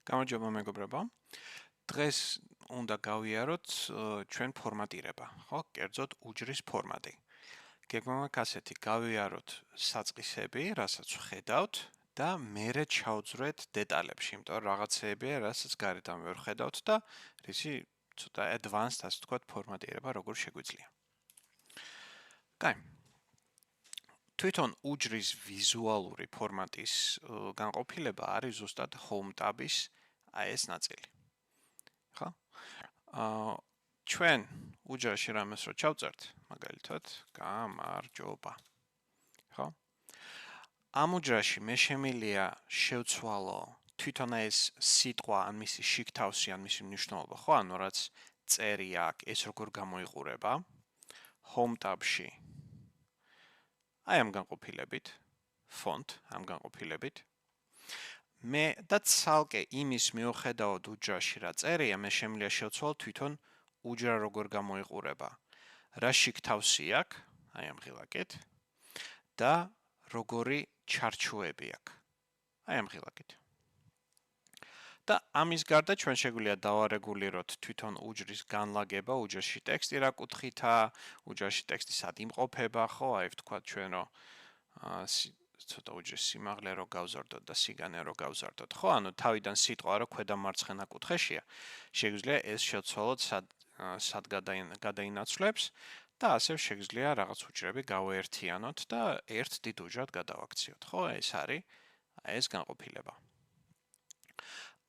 გამარჯობა მეგობრებო. დღეს უნდა გავიაროთ ჩვენ ფორმატირება, ხო? კერძოდ უჯრის ფორმატი. გეგმავთ ასეთი, გავიაროთ საწყისები, რასაც ვხედავთ და მერე ჩავძვრეთ დეტალებში, იმიტომ რომ რაღაცეებია, რასაც გარედან ვერ ხედავთ და რისი ცოტა advanced, ასე ვთქვათ, ფორმატირება როგორ შეგვიძლია. კაი. თვითონ უჯრის ვიზუალური ფორმატის განყოფილება არის ზუსტად home tab-ის ეს ნაწილი. ხო? ჩვენ უჯრაში რამეს რო ჩავწერთ, მაგალითად, გამარჯობა. ხო? ამ უჯრაში მე შემიძლია შევცვალო თვითონ ეს სიტყვა, ან მისი შიგთავსი, ან მისი მნიშვნელობა, ხო? ანუ რაც წერია აქ, ეს როგორ გამოიყურება home tab-ში. აი ამ განყოფილებით, font ამ განყოფილებით. მე და ცალკე იმის მიუხედავად უჯრაში რა წერია, მე შემიძლია შევცვალო თვითონ უჯრა როგორ გამოიყურება. რა შიგთავსი აქვს, აი ამ ღილაკით და როგორი ჩარჩოები აქვს. აი ამ ღილაკით. და ამის გარდა ჩვენ შეგვიძლია დავარეგულიროთ თვითონ უჯრის განლაგება, უჯრაში ტექსტი რა კუთხითაა, უჯრაში ტექსტი სად იმყოფება, ხო, აი ვთქვათ ჩვენ რომ ცოტა უჯრის სიმაღლე რო გავზარდოთ და სიგანე რო გავზარდოთ, ხო, ანუ თავიდან სიტყვა რო ქვედა მარცხენა კუთხეშია, შეგვიძლია ეს შევცვალოთ სად გადაინაცვლებს და ასევე შეგვიძლია რაღაც უჯრები გავაერთიანოთ და ერთ დიდ უჯრად გადავაქციოთ, ხო, ეს არის ეს განყოფილება.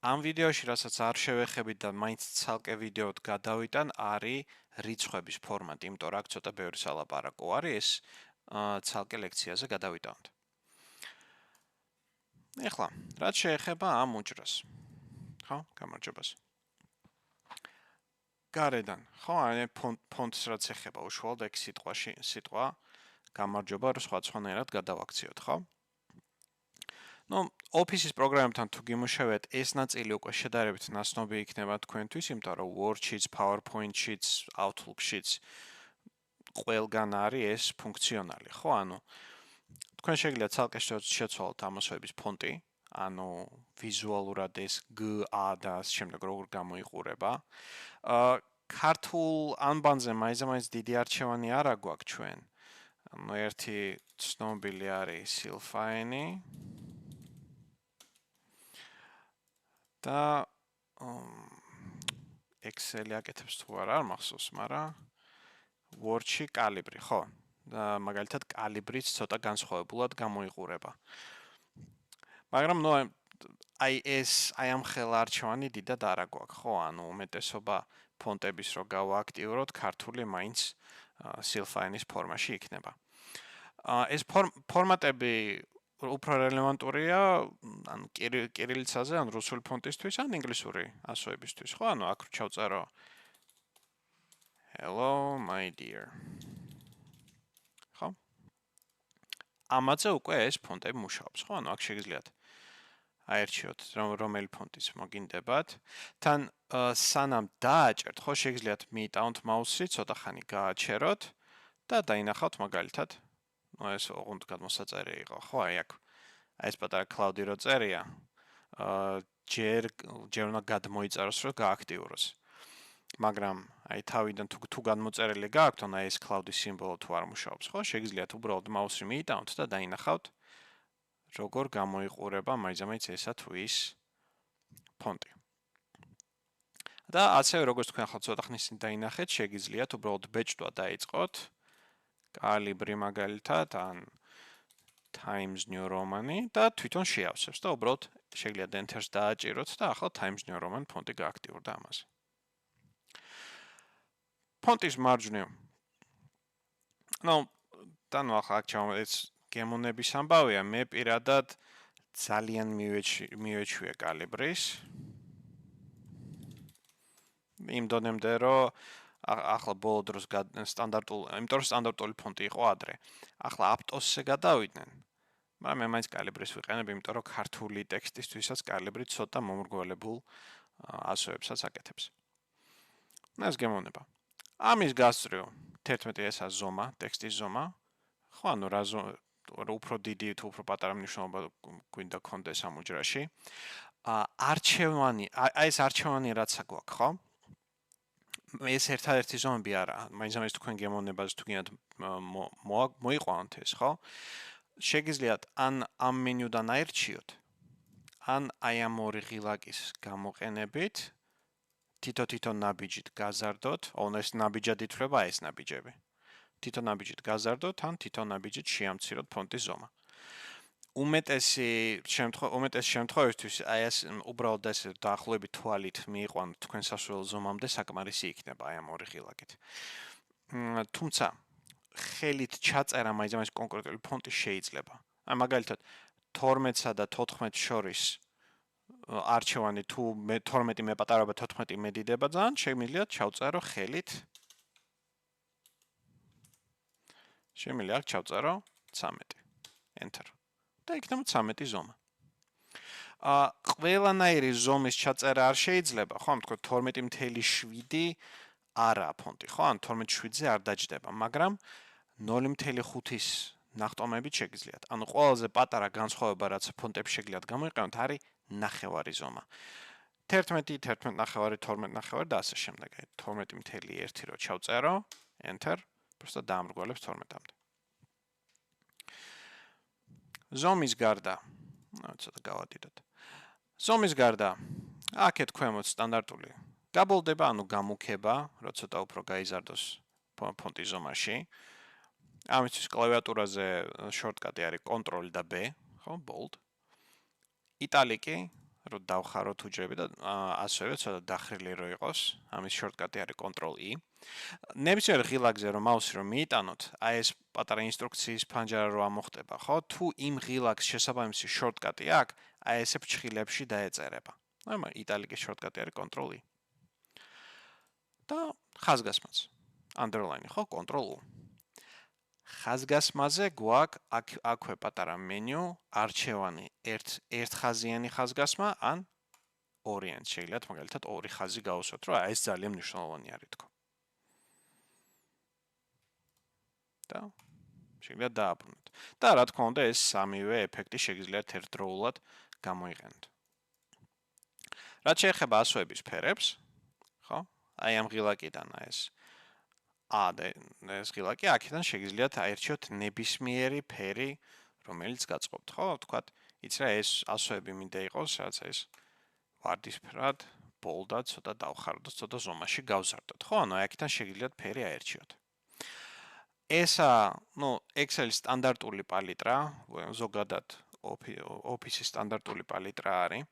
ამ ვიდეოში, რასაც არ შევეხებით და მაინც ცალკე ვიდეოდ გადავიტან, არის რიცხვების ფორმატი, იმიტომ რომ აქ ცოტა ბევრი სალაპარაკო არის, ეს ცალკე ლექციაზე გადავიტანოთ. ეხლა, რაც შეეხება ამ უჯრას. ხო, გამარჯობას. გარედან, ხო, აი ფონტს რაც ეხება უშუალოდ ეგ სიტყვა გამარჯობა რო სხვადასხვანაირად გადავაქციოთ, ხო? ნუ Office-ის პროგრამებთან თუ გიმუშავებთ, ეს ნაწილი უკვე შედარებით ნაცნობი იქნება თქვენთვის, იმიტომ რომ Word Sheets, PowerPoint Sheets, Outlook Sheets ყველგან არის ეს ფუნქციონალი, ხო? ანუ თქვენ შეგიძლიათ ცალკე შევცვალოთ ამოსვების ფონტი, ანუ ვიზუალურად ეს G, A და ამ შემდეგ როგორ გამოიყურება. ქართულ ანბანზე მაინც დიდი არჩევანი არ აგვაქვს ჩვენ. ანუ ერთი ცნობილი არის Silfaeni და Excel-ი აკეთებს თუ არა, არ მახსოვს, მაგრამ Word-ში კალიბრი, ხო? და მაგალითად კალიბრიც ცოტა განსხვავებულად გამოიყურება. მაგრამ ნუ აი ამ ხელა არჩევანი დიდად არ აგვაქვს, ხო? ანუ უმეტესობა ფონტების რო გავააქტიუროთ, ქართული მაინც Silfaeni-ის ფორმაში იქნება. ეს ფორმატები უფრო რელევანტურია ან კირილიცაზე, ან რუსული ფონტისთვის, ან ინგლისური ასოებისთვის, ხო? ანუ აქ ჩავწერო Hello my dear. ხო? ამაზე უკვე ეს ფონტები მუშაობს, ხო? ანუ აქ შეგიძლიათ აერჩიოთ რომელი ფონტის მოგინდებათ. თან სანამ დააჭერთ, ხო, შეგიძლიათ მიიტანოთ მაუსი, ცოტა ხანი გააჩეროთ და დაინახავთ მაგალითად, ნუ ეს ოღონდ გადმოსაწერი იყო, ხო, აი აქ ეს პატარა კლაუდი რო წერია, ჯერ უნდა გადმოიწეროს, რომ გააქტიუროს. მაგრამ აი თავიდან თუ გადმოწერილი გააქვთ, ან აი ეს კლაუდის სიმბოლო თუ არ მუშაობს, ხო, შეგიძლიათ უბრალოდ მაუსი მიიტანოთ და დაინახავთ, როგორ გამოიყურება მაინც ესა თუ ის ფონტი. და ასევე როგორც თქვენ ახლა ცოტა ხნის წინ დაინახეთ, შეგიძლიათ უბრალოდ ბეჭდვა დაიწყოთ, კალიბრი მაგალითად, ან Times New Roman და თვითონ შეავსებს და უბრალოდ შეგიძლიათ Enter-ს დააჭიროთ და ახლა Times New Roman ფონტი გააქტიურდა ამაზე. ფონტის მარჯვნივ. ნუ ახლა აქ ეს გემონების ამბავია, მე პირადად ძალიან მივეჩვია კალიბრის. იმ დონემდე რომ ახლა ბოლო დროს იმიტომ რომ სტანდარტული ფონტი იყო ადრე. ახლა Aptos-ზე გადავიდნენ. მაგრამ მე მაინც კალიბრის ვიყენებ, იმიტომ რომ ქართული ტექსტისთვისაც კალიბრი ცოტა მომრგვალებულ ასოებსაც აკეთებს. ეს გემონება. ამის გასწრიო 11 ესა ზომა, ტექსტის ზომა. ხო, ანუ უფრო დიდი თუ უფრო პატარა მნიშვნელობა გვინდა კონდეს ამ უჯრაში. არჩევანი, აი ეს არჩევანი რაც აგვაქვს, ხო? ეს ერთადერთი ზომები არა, მაინც თქვენ გემოვნებას თუ გინდათ მოიყვანოთ ეს, ხო? შეგიძლიათ ან ამ მენიუდან აირჩიოთ, ან აი ამ ორი ღილაკის გამოყენებით თითო ნაბიჯით გაზარდოთ, ეს ნაბიჯად ითვლება ეს ნაბიჯები. თითო ნაბიჯით გაზარდოთ, ან თითო ნაბიჯით შეამციროთ ფონტის ზომა. უმეტესი შემთხვევისთვის აი ეს უბრალოდ ეს დაახლოებით თვალით მიიყვანოთ თქვენ სასურველ ზომამდე საკმარისი იქნება აი ამ ორი ღილაკით. თუმცა ხელით ჩაწერა მაინც კონკრეტული ფონტი შეიძლება. აი მაგალითად 12-სა და 14-ს შორის არჩევანი თუ 12 მე პატარობა 14 მედიდება ძალიან, შემიძლია ჩავწერო ხელით. შემიძლია ჩავწერო 13. Enter. და იქნება 13 ზომა. ყველანაირი ზომის ჩაწერა არ შეიძლება, ხო, ამთქო 12.7 არა ფონტი, ხო, ან 12.7-ზე არ დაჯდება, მაგრამ 0.5-ის ნახტომებით შეგიძლიათ. ანუ ყველაზე პატარა განსხვავება რაც ფონტებში შეგიძლიათ გამოიყენოთ არის ნახევარი ზომა. 11, 11 ნახევარი, 12 ნახევარი და ასე შემდეგ. 12.1 რო ჩავწერო, enter, просто დაამრგვალებს 12-მდე. ზომის გარდა, ცოტა გავადიდოთ. ზომის გარდა, აქეთ ქვემოთ სტანდარტული გაბოლდება, ანუ გამუქება, რო ცოტა უფრო გაიზარდოს ფონტის ზომაში. ამისთვის კლავიატურაზე შორტკატი არის Ctrl და B, ხო, bold. იტალიკი, რო დავხაროთ უჯრები და ასევე ცოტა დახრილი რო იყოს, ამის შორტკატი არის Ctrl E. ნებისმიერ ღილაკზე რომ მაუსი რომ მიიტანოთ, აი ეს პატარა ინსტრუქციის ფანჯარა რო ამოხდება, ხო? თუ იმ ღილაკს შესაბამისი შორტკატი აქვს, აი ესე ფრჩხილებში დაეწერება. აი იტალიკის შორტკატი არის Ctrl E. და ხაზგასმაც. Underline, ხო? Ctrl U. ხაზგასმაზე გვაქვს აქვე პატარა მენიუ, არჩევანი, ერთხაზიანი ხაზგასმა ან ორიანი. შეიძლება მაგალითად ორი ხაზი გავუსვათ, რომ აი ეს ძალიან მნიშვნელოვანი არის თქო. და შეგიძლიათ დააბრუნოთ. და რა თქმა უნდა, ეს სამივე ეფექტი შეგიძლიათ ერთდროულად გამოიყენოთ. რაც შეეხება ასოების ფერებს, ხო? აი ამ ღილაკიდან ეს და ეს ღილაკი აქედან შეგიძლიათ აირჩიოთ ნებისმიერი ფერი, რომელიც გაწყობთ, ხო? თქვათ, იცი რა ეს ასოები მინდა იყოს, რაც ეს ვარდისფრად, ბოლდად, ცოტა დავხარდოთ, ცოტა ზომაში გავზარდოთ, ხო? ანუ აქედან შეგიძლიათ ფერი აირჩიოთ. ესა, Excel-ის სტანდარტული პალიტრა, ზოგადად Office-ის სტანდარტული პალიტრა არის.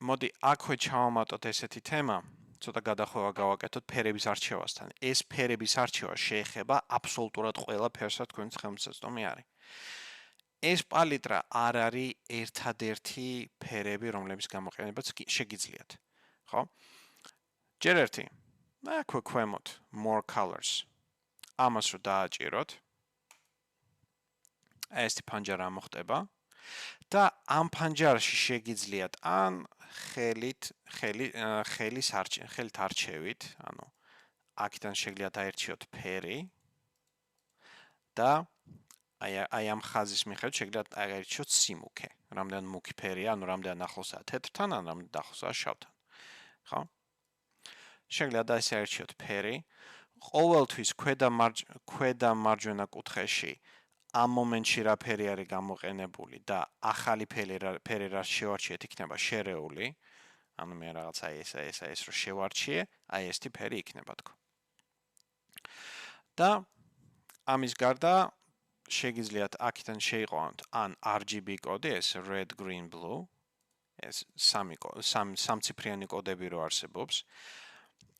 მოდი აქვე ჩავამატოთ ესეთი თემა, ცოტა გადახვევა გავაკეთოთ ფერების არჩევასთან. ეს ფერების არჩევა შეეხება აბსოლუტურად ყველა ფერს, რაც თქვენს ხელმისაწვდომი არის. ეს პალიტრა არ არის ერთადერთი ფერები, რომლების გამოყენებაც შეგიძლიათ, ხო? ჯერ ერთი, აქვე ქვემოთ more colors. ამას რო დააჭიროთ, ეს ფანჯარა მოხდება და ამ ფანჯარაში შეგიძლიათ ან ხელით არჩევით, ანუ აქედან შეგიძლიათ აირჩიოთ ფერი და აი ამ ხაზის მიხედვით შეგიძლიათ აირჩიოთ სიმუქე, რამდენი მუქი ფერია, ანუ რამდენი ახლოსაა თეთრთან, ან რამდენი ახლოსაა შავთან. ხო? შეგიძლიათ ასე აირჩიოთ ფერი. ყოველთვის ქვედა მარჯვენა კუთხეში ამ მომენტში რა ფერი არის გამოყენებული და ახალი ფერი რა შევარჩიეთ იქნება შერეული. ანუ მე რაღაცა ეს რო შევარჩიე, აი ესეთი ფერი იქნება თქო. და ამის გარდა შეგიძლიათ აქედან შეიყვანოთ ან RGB კოდი, ეს red, green, blue, ეს სამციფრიანი კოდები რო არსებობს.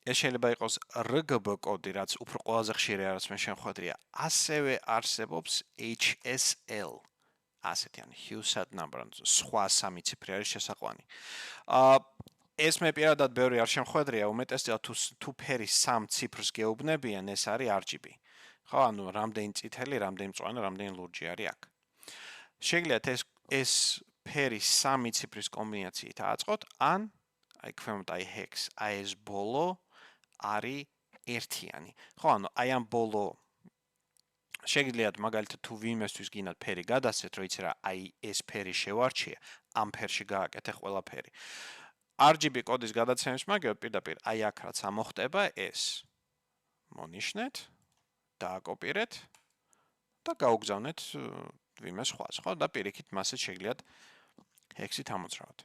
ეს შეიძლება იყოს RGB კოდი, რაც უფრო ყველაზე ხშირი არის მე შემოხვედრია. ასევე არსებობს HSL. ასეთი ან Hue-sat number, სხვა სამი ციფრი არის შესაყვანი. ეს მე პირადად ბევრი არ შემოხვედრია, უმეტესად თუ ფერის სამ ციფრს გეუბნებიან, ეს არის RGB. ხო, ანუ რამდენი წითელი, რამდენი მწვანე, რამდენი ლურჯი არის აქ. შეგიძლიათ ეს ფერის სამი ციფრის კომბინაციით აწყოთ, ან აი ქვემოთ აი hex, აი ეს ბოლო არის ერთიანი. ხო, ანუ აი ამ ბოლო შეგიძლიათ მაგალითად თუ ვინმესთვის გინდათ ფერი გადასცეთ, რომ იცი რა, აი ეს ფერი შევარჩიე, ამ ფერში გააკეთე ყველაფერი. RGB კოდის გადაცემის მაგივრად პირდაპირ აი აქ რაც ამოხდება ეს მონიშნეთ, დააკოპირეთ და გაუგზავნეთ ვიმე სხვას, ხო? და პირიქით მასე შეგიძლიათ ჰექსით ამოძრავოთ.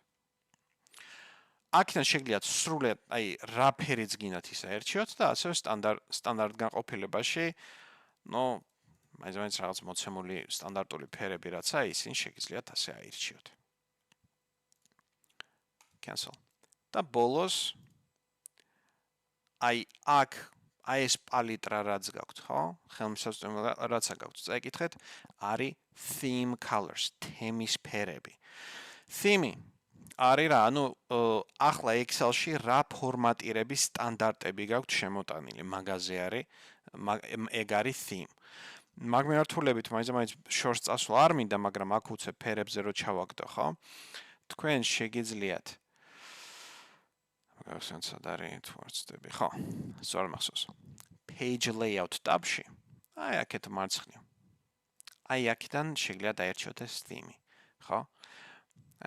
აქედან შეგიძლიათ სრულად, აი, რა ფერიც გინდათ ისა ერჩიოთ და ასევე სტანდარტ განყოფილებაში, მაინც რაღაც მოცემული სტანდარტული ფერები რაცა ისინი შეგიძლიათ ასე აირჩიოთ. Cancel. და ბოლოს აი აქ აი ეს პალიტრა რაც გაქვთ, ხო? ხელმისაწვდომი რაცა გაქვთ, წაიკითხეთ, არის theme colors, თემის ფერები. Theme არის რა, ახლა Excel-ში რა ფორმატირების სტანდარტები გაქვთ შემოტანილი, მაგაზე არის, ეგ არის theme. მაგ მიმართულებით მაინც შორს წასვლა არ მინდა, მაგრამ აქ უცებ ფერებზე რო ჩავაგდო, ხო? თქვენ შეგიძლიათ სად არის თუ არ ვცდები, ხო, სწორად მახსოვს. Page layout tab-ში, აი აქეთ მარცხნივ. აი აქედან შეგიძლიათ დაერჩიოთ ეს theme, ხო?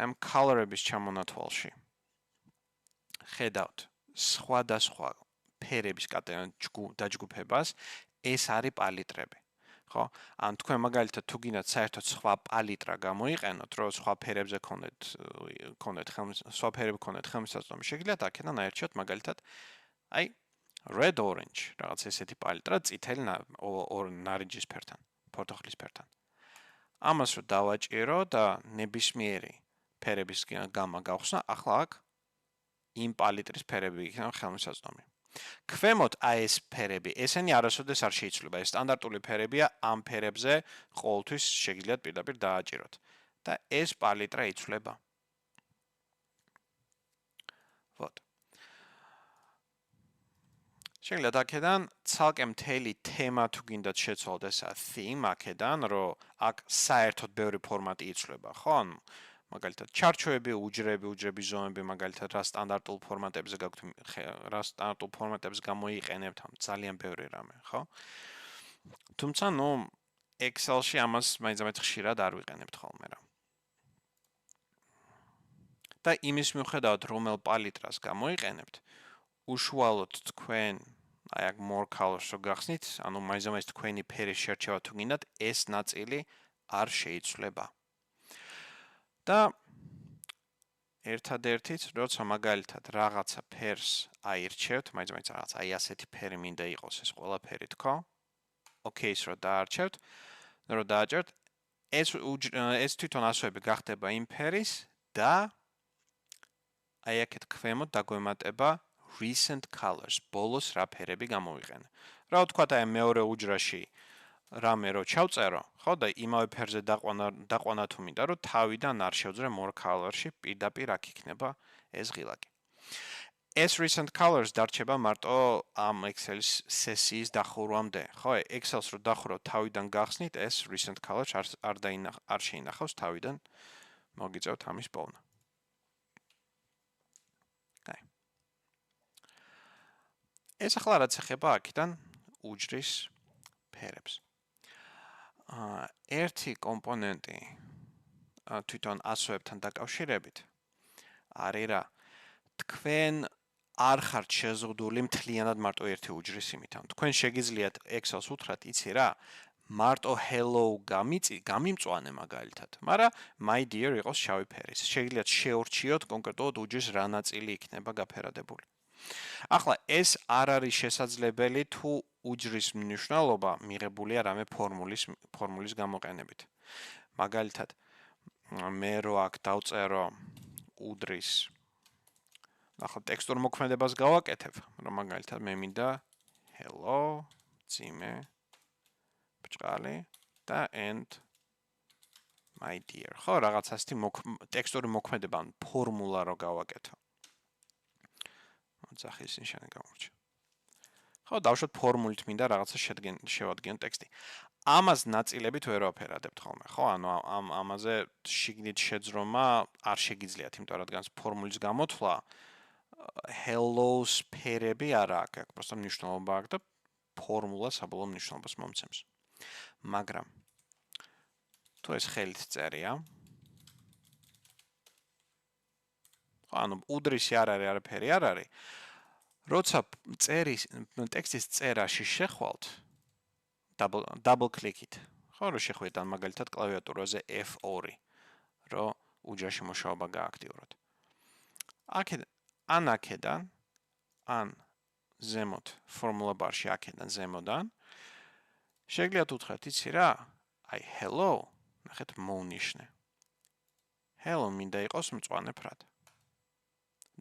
ამ color-ების ჩამონათვალში. ხედავთ სხვადასხვა ფერების დაჯგუფებას, ეს არის პალიტრები. ხო? ან თქვენ მაგალითად თუ გინდათ საერთოდ სხვა პალიტრა გამოიყენოთ, რომ სხვა ფერებზე ქონდეთ ხელმისაწვდომი, შეგიძლიათ აქედან აერჩიოთ მაგალითად აი red orange, რაღაც ესეთი პალიტრა წითელი ნარინჯის ფერთან, ფორთოხლის ფერთან. ამას რო დავაჭირო და ნებისმიერი ფერების გამა გავხსნა, ახლა აქ იმ პალიტრის ფერები იქნება ხელმისაწვდომი. ქვემოთ აი ეს ფერები, ესენი არასოდეს არ შეიცვლება, ეს სტანდარტული ფერებია, ამ ფერებზე ყოველთვის შეგიძლიათ პირდაპირ დააჭიროთ და ეს პალიტრა იცვლება. Вот. შეგიძლიათ აქედან ცალკე მთელი თემა თუ გინდათ შეცვალოთ ესა theme აქედან, რომ აქ საერთოდ ბევრი ფორმატი იცვლება, ხო? მაგალითად ჩარჩოები, უჯრების ზომები, მაგალითად რა სტანდარტულ ფორმატებზე გაქვთ, რა სტანდარტულ ფორმატებს გამოიყენებთ, ძალიან ბევრი რამე, ხო? თუმცა, Excel-ში ამას მაინც ხშირად არ ვიყენებთ ხოლმე რა. და იმის მიუხედავად, რომელ პალიტრას გამოიყენებთ, უშუალოდ თქვენ აი აქ more colors რო გახსნით, მაინც თქვენი ფერის შერჩევა თუ გინდათ, ეს ნაწილი არ შეიცვლება. და ერთადერთიც, როცა მაგალითად რაღაცა ფერს აირჩევთ, მაინც რაღაც აი ასეთი ფერი მინდა იყოს ეს ყველაფერი თქო. OK-ს რო დაარჩევთ, ეს თვითონ ასოები გახდება იმ ფერის და აი აქეთ ქვემოთ დაგვემატება recent colors, ბოლოს რა ფერები გამოვიყენე. რა ვთქვათ, აი მეორე უჯრაში რამე რო ჩავწერო, ხო და იმავე ფერზე დაყვანა თუ მინდა, რომ თავიდან არ შევძრე more color-ში, პირდაპირ აქ იქნება ეს ღილაკი. ეს recent colors დარჩება მარტო ამ Excel-ის სესიის დახურვამდე, ხო? Excel-ს რო დახურავ თავიდან გახსნით, ეს recent colors არ შეინახავს თავიდან, მოგიწევთ ამის პოვნა. აი. ეს ახლა რაც ეხება აქედან უჯრის ფერებს. ერთი კომპონენტი თვითონ ასოებთან დაკავშირებით არის რა, თქვენ არ ხართ შეზღუდული მთლიანად მარტო ერთი უჯრის იმით. თქვენ შეგიძლიათ Excel-ს უთხრათ, იცი რა, მარტო hello გამიმწვანე მაგალითად, მაგრამ my dear იყოს შავი ფერის. შეგიძლიათ შეურჩიოთ კონკრეტულად უჯრის რა ნაწილი იქნება გაფერადებული. ახლა ეს არ არის შესაძლებელი თუ უჯრის მნიშვნელობა მიღებულია რამე ფორმულის გამოყენებით. მაგალითად, მე რო აქ დავწერო უდრის ახლა ტექსტურ მოქმედებას გავაკეთებ, რომ მაგალითად მე მინდა hello, ძიმე, ბჭყალი და and my dear. ხო, რაღაც ასეთი ტექსტური მოქმედება, ფორმულა რო გავაკეთო. ძახის ნიშანი გამორჩა. ხო, დავუშვათ ფორმულით მინდა რაღაცა შევადგენ ტექსტი. ამას ნაწილებით ვერ ვაფერადებთ ხოლმე, ხო? ამაზე შიგნით შეძრომა არ შეგიძლიათ, იმიტომ რადგან ფორმულის გამოთვლა hello-s ფერები არა აქვს, აქ просто მნიშვნელობა აქვს და ფორმულა საბოლოო მნიშვნელობას მომცემს. მაგრამ თუ ეს ხელით წერია, ანუ უდრისი არ არის, არაფერი არ არის. როცა ტექსტის წერაში შეხვალთ, double click-ით. ხო, რომ შეხვიდეთ ან მაგალითად კლავიატურაზე F2, რომ უჯრაში მუშაობა გააქტიუროთ. აქედან, ან ზემოთ formula bar-ში აქედან ზემოდან, შეგიძლიათ უთხრათ, იცი რა, აი hello, ნახეთ მოუნიშნე. hello მინდა იყოს მწვანე ფრად.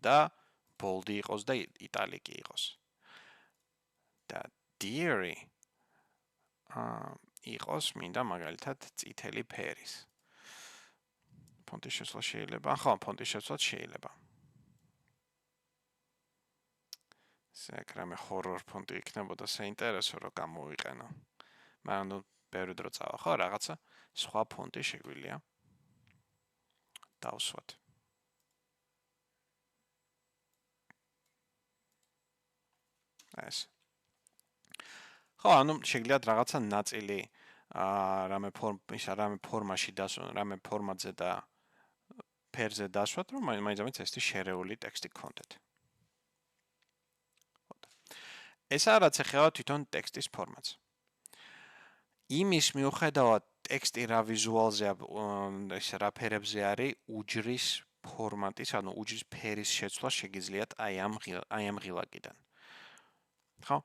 და boldi იყოს და იტალიკი იყოს. და dear-ი იყოს მინდა მაგალითად წითელი ფერის. ფონტის შესვლა შეიძლება, ხო, ფონტის შესვლა შეიძლება. რამე horror ფონტი იქნებოდა საინტერესო რომ გამოვიყენო. მაგრამ ნუ ბევრი დრო წავა, ხო, რაღაცა სხვა ფონტი შეგვიძლია დავსვათ. ეს. ხო, ანუ შეგიძლიათ რაღაცა ნაწილი რამე ფორმაში დასვათ, რამე ფორმატზე და ფერზე დასვათ, რომ მაინც ესეთი შერეული ტექსტი გქონდეთ. ეს რაც ეხება თვითონ ტექსტის ფორმატს. იმის მიუხედავად ტექსტი რა ვიზუალზე ესე რა ფერებზე არის, უჯრის ფორმატის, ანუ უჯრის ფერის შეცვლა შეგიძლიათ აი ამ ღილაკიდან. ხო?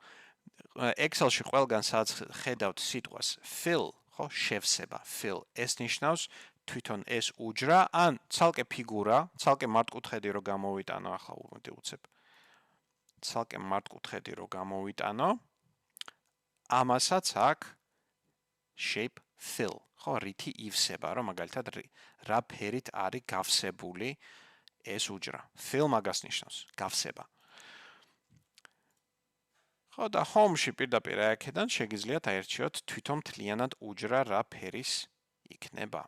Excel-ში ყველგან სადაც ხედავთ სიტყვას fill, ხო, შევსება, fill. ეს ნიშნავს თვითონ ეს უჯრა ან ცალკე ფიგურა, ცალკე მართკუთხედი რო გამოვიტანო, ახლა უმეტი უცებ. ცალკე მართკუთხედი რო გამოვიტანო, ამასაც აქვს shape fill, ხო, რითი ივსება, რომ მაგალითად რა ფერით არის გავსებული ეს უჯრა. fill მაგას ნიშნავს, გავსება. ხო, და home-ში პირდაპირ აქედან შეგიძლიათ აერჩიოთ თვითონ მთლიანად უჯრა რა ფერის იქნება.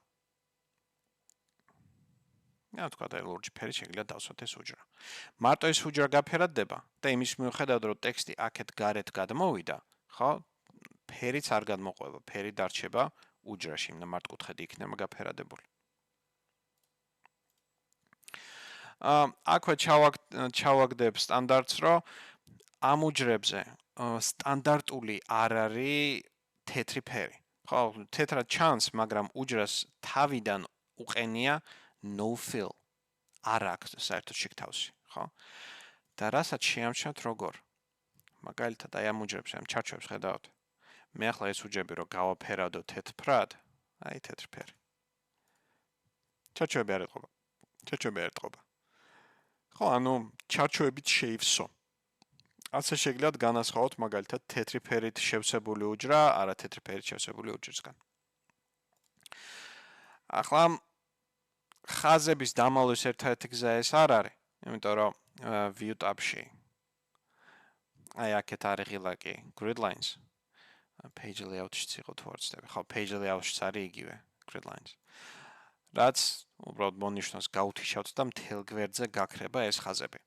რა თქვა და ლურჯი ფერი შეგიძლიათ დავსვათ ეს უჯრა. მარტო ეს უჯრა გაფერადდება და იმის მიუხედავად რომ ტექსტი აქეთ გარეთ გადმოვიდა, ხო? ფერიც არ გადმოყვება, ფერი დარჩება უჯრაში, და მართკუთხედი იქნება გაფერადებული. აქვე ჩავაგდებ სტანდარტს, რომ ამ უჯრებზე სტანდარტული არ არის თეთრი ფერი. ხო, თეთრად ჩანს, მაგრამ უჯრას თავიდან უყენია no fill. არ აქვს საერთოდ შიგთავსი, ხო? და რასაც შეამჩნევთ როგორ? მაგალითად, აი ამ უჯრებს, ამ ჩარჩოებს ხედავთ. მე ახლა ეს უჯრები რო გავაფერავდო თეთრად, აი თეთრი ფერი. ჩარჩოები არ ეთყობა. ჩარჩოები არ ეთყობა. ხო, ანუ ჩარჩოებით შეივსო. ასე შეგიძლიათ განასხვაოთ მაგალითად თეთრი ფერით შევსებული უჯრა, არა თეთრი ფერით შევსებული უჯრისგან. ახლა ხაზების დამალვის ერთ-ერთი გზა ეს არ არის, იმიტომ რომ view tab-ში აი აქეთ არის ღილაკი grid lines. Page layout-შიც იყო თუ არ ვცდები. ხო, page layout-შიც არის იგივე grid lines. რაც უბრალოდ მონიშნავს გაუთიშავთ და მთელ გვერდზე გაქრება ეს ხაზები.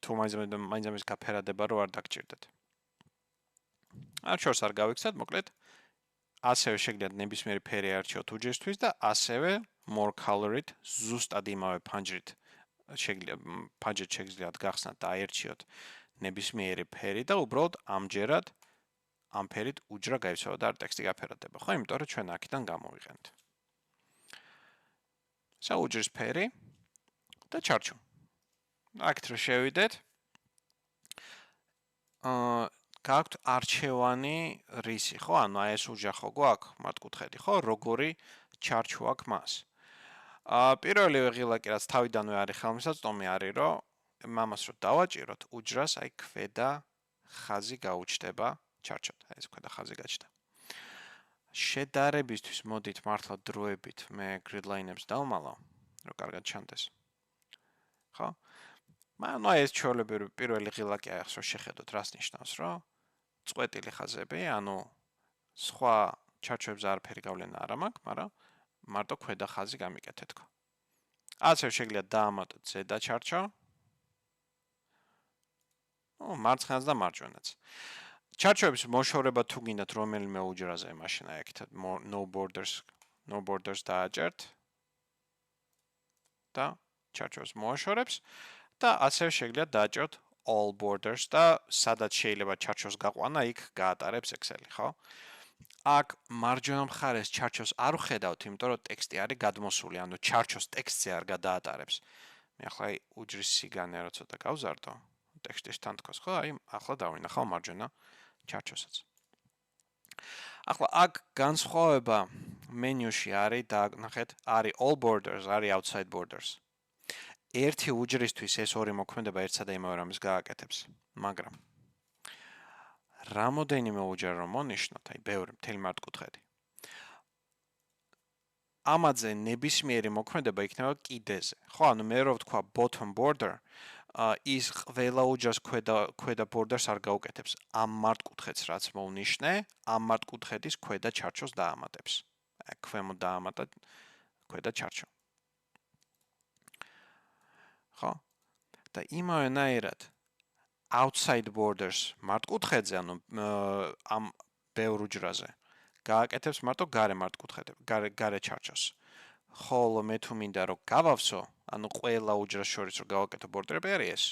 თუ მაინც ამის გაფერადება რო არ დაგჭირდეთ. არ შორს არ გავიქცეთ, მოკლედ ასევე შეგიძლიათ ნებისმიერი ფერი არჩიოთ უჯრისთვის და ასევე more color-ით, ზუსტად იმავე ფანჯრით შეგიძლიათ გახსნათ და აერჩიოთ ნებისმიერი ფერი და უბრალოდ ამჯერად ამ ფერით უჯრა გაიცვალა და არ ტექსტი გაფერადება. ხო, იმიტომ რომ ჩვენ აქედან გამოვიყენთ. უჯრის ფერი და ჩარჩო. აქეთ რო შევიდეთ, გაქვთ არჩევანი რისი, ხო? ანუ აი ეს უჯრა ხო გვაქვს, მართკუთხედი, ხო? როგორი ჩარჩო აქვს მას. პირველი ღილაკი რაც თავიდანვე არის ხელმისაწვდომი არის, რომ მამას რო დავაჭიროთ, უჯრას აი ქვედა ხაზი გაუჩნდება ჩარჩოთ. აი ეს ქვედა ხაზი გაჩნდა. შედარებისთვის მოდით მართლა დროებით მე grid line-ებს დავმალავ, რომ კარგად ჩანდეს. ხო? მაგრამ აი ეს ჩვეულებრივი პირველი ღილაკი ახს რო შეხედოთ, რას ნიშნავს, რომ წყვეტილი ხაზები, ანუ სხვა ჩარჩოებს არაფერი გავლენა არ მაქვს, მაგრამ მარტო ქვედა ხაზი გამიკეთეთ თქო. ასე შეგიძლიათ დაამატოთ ზედა ჩარჩო. მარცხენაც და მარჯვენაც. ჩარჩოების მოშორება თუ გინდათ რომელიმე უჯრაზე, მაშინ აი აქეთ no borders დააჭერთ. და ჩარჩოს მოაშორებს და ასევე შეგიძლიათ დააჭეროთ all borders და სადაც შეიძლება ჩარჩოს გაყვანა, იქ გაატარებს Excel-ი, ხო? აქ მარჯვენა მხარეს ჩარჩოს არ ვხედავთ, იმიტომ რომ ტექსტი არის გადმოსული, ანუ ჩარჩოს ტექსტზე არ გადაატარებს. მე ახლა უჯრის სიგანე რა ცოტა გავზარდო, ტექსტის თან თქოს, ხო? აი, ახლა დავინახავ მარჯვენა ჩარჩოსაც. ახლა აქ განსხვავება მენიუში არის და ნახეთ, არის all borders, არის outside borders. ერთი უჯრისთვის ეს ორი მოქმედება ერთსა და იმავე რამეს გააკეთებს, მაგრამ რამოდენიმე უჯრა რომ მონიშნოთ, აი ბევრი მთელი მართკუთხედი. ამაზე ნებისმიერი მოქმედება იქნება კიდეზე. ხო, ანუ მე რო ვთქვა bottom border, ის ყველა უჯრას ქვედა borders არ გაუკეთებს. ამ მართკუთხედს რაც მოვნიშნე, ამ მართკუთხედის ქვედა ჩარჩოს დაამატებს. აი ქვემოთ დაამატა ქვედა ჩარჩო. ხო? და იმავენაირად outside borders მართკუთხედზე, ანუ ამ ბევრ უჯრაზე გააკეთებს მარტო გარე მართკუთხედები, გარე ჩარჩოს. ხოლო მე თუ მინდა რომ გავავსო, ანუ ყველა უჯრას შორის რომ გავაკეთო ბორდერები არის ეს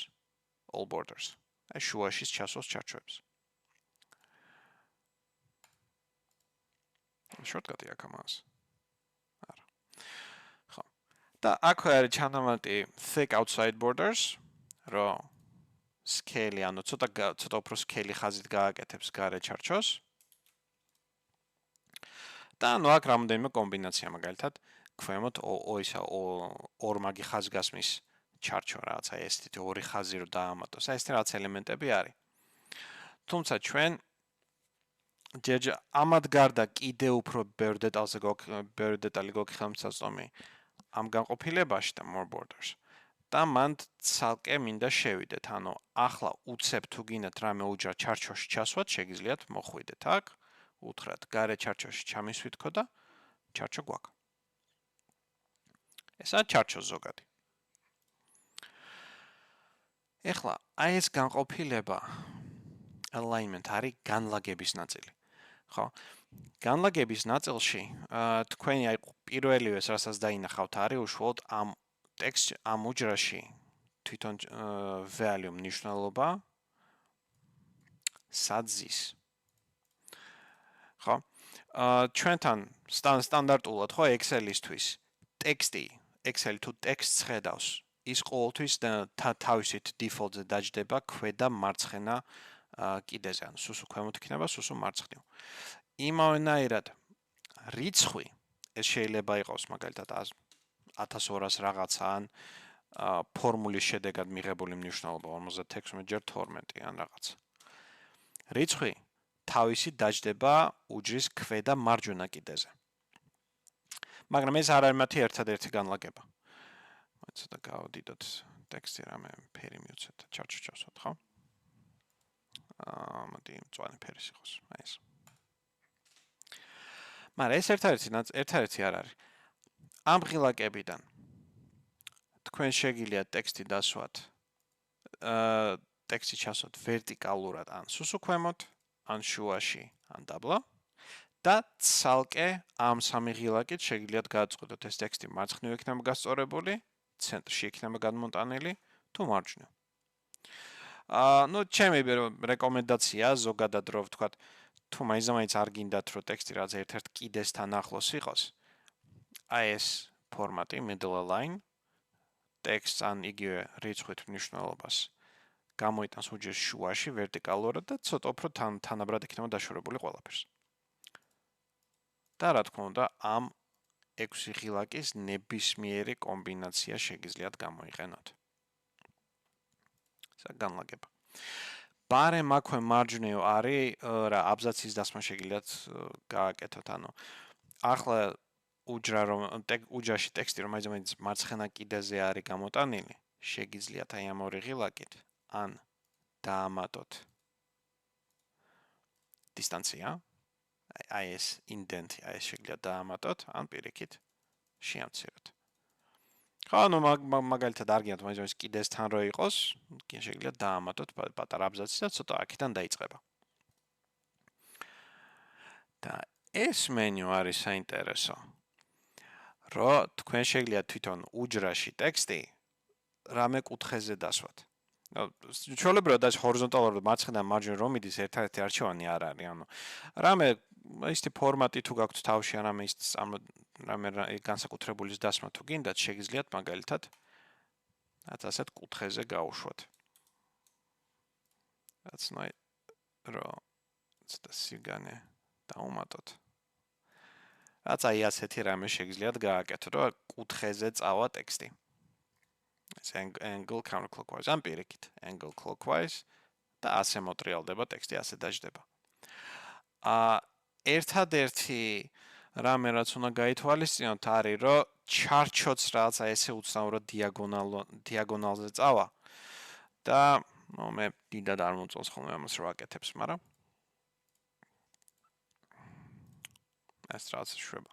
all borders. აი შუაში ჩასვას ჩარჩოებს. შორტკატი აქ ამას. არა. ხო. და აქვე არის ჩანამატი thick outside borders, რომ scale, ანუ ცოტა უფრო scale ხაზით გააკეთებს გარე ჩარჩოს. და ნუ აქ რამოდენიმე კომბინაცია მაგალითად ქვემოთ ორმაგი ხაზგასმის ჩარჩო რაღაცა ეს თითო ორი ხაზი რო დაამატოს. აი ეს რაღაც ელემენტები არის. თუმცა ჩვენ ჯერჯერ ამად გარდა კიდე უფრო ბევრ დეტალი გვაქვს ხელმისაწვდომი ამ განყოფილებაში და more borders. და მან ცალკე მინდა შევიდეთ, ანუ ახლა უცებ თუ გინდათ რამე უჯრა ჩარჩოში ჩასვათ, შეგიძლიათ მოხვიდეთ აქ, უთხრათ გარე ჩარჩოში ჩამისვით და ჩარჩო გვაქვს. ესაა ჩარჩოს ზოგადი. ეხლა აი ეს განყოფილება alignment არის განლაგების ნაწილი. ხო? განლაგების ნაწილში თქვენი აი პირველივეს რასაც დაინახავთ არის უშუალოდ ამ ტექსტ ამ უჯრაში თვითონ value მნიშვნელობა საძის. ხო? ჩვენთან სტანდარტულად ხო Excel-ისთვის ტექსტი Excel თუ ტექსტს ხედავს, ის ყოველთვის თავისით default-ზე დაჯდება ქვედა მარცხენა კიდეზე, ანუ სუსუ ქვემოთ იქნება, სუსუ მარცხნივ. იმავენაირად რიცხვი ეს შეიძლება იყოს მაგალითად 1200 რაღაცა ან ფორმულის შედეგად მიღებული მნიშვნელობა 56/12 ან რაღაც. რიცხვი თავისით დაჯდება უჯრის ქვედა მარჯვენა კიდეზე. მაგრამ ეს არ არის მათი ერთადერთი განლაგება. ცოტა გავდიდოთ ტექსტი რამე ფერი მივცეთ, ჩარჩო ჩავსვათ, ხო? მოდი მწვანე ფერის იყოს, აი ეს. მაგრამ ეს ერთადერთი არ არის. ამ ღილაკებიდან თქვენ შეგიძლიათ ტექსტი დასვათ, ტექსტი ჩასვათ ვერტიკალურად ან სუსუ ქვემოთ, ან შუაში, ან დაბლა. და ცალკე ამ სამი ღილაკით შეგიძლიათ გააწყდოთ ეს ტექსტი მარცხნივ იქნება გასწორებული, ცენტრში იქნება გადმოტანილი თუ მარჯვნივ. ნუ ჩემი რეკომენდაცია ზოგადად რომ ვთქვათ, თუ მაინც არ გინდათ რომ ტექსტი რაც ერთ-ერთ კიდესთან ახლოს იყოს, აი ეს ფორმატი middle align ტექსტს ან იგივე რიცხვით მნიშვნელობას გამოიტანს უჯრის შუაში ვერტიკალურად და ცოტა უფრო თანაბრად იქნება დაშორებული ყველაფერს. და რა თქმა უნდა, ამ 6 ღილაკის ნებისმიერი კომბინაცია შეგიძლიათ გამოიყენოთ. განლაგება. ბარემ აქვე მარჯვნივ არის რა აბზაცის დასმა შეგიძლიათ გააკეთოთ, ანუ ახლა უჯრაში ტექსტი რომ მაინც მარცხენა კიდეზე არის გამოტანილი, შეგიძლიათ აი ამ ორი ღილაკით ან დაამატოთ დისტანცია, აი ეს indent-ი, აი ეს შეგიძლიათ დაამატოთ, ან პირიქით შეამციროთ. ხო, ну მაგალითად არ გინდათ მაინც კიდესთან რო იყოს, შეგიძლიათ დაამატოთ პატარა აბზაცი და ცოტა აქედან დაიწყება. და ეს მენიუ არის საინტერესო. რომ თქვენ შეგიძლიათ თვითონ უჯრაში ტექსტი რამე კუთხეზე დასვათ. ჩვეულებრივად ეს ჰორიზონტალურად მარცხნიდან მარჯვნივ რომ მიდის ერთ-ერთი არჩევანი არ არის, ანუ რამე ისეთი ფორმატი თუ გაქვთ თავში, რამე განსაკუთრებულის დასმა თუ გინდათ, შეგიძლიათ მაგალითად რაც ასეთ კუთხეზე გაუშვათ. რაც რომ ცოტა სიგანე დაუმატოთ. რაც აი ასეთი რამე შეგიძლიათ გააკეთო, რომ კუთხეზე წავა ტექსტი. ეს angle counterclockwise ან პირიქით, angle clockwise და ასე მოტრიალდება ტექსტი, ასე დაждდება. ერთადერთი რამე რაც უნდა გაითვალისწინოთ არის, რომ ჩარჩოც რაღაცა ესე უცნაურად დიაგონალზე წავა და მე დიდად არ მომწონს ხოლმე ამას რა აკეთებს, მაგრამ ეს რაღაც შვება.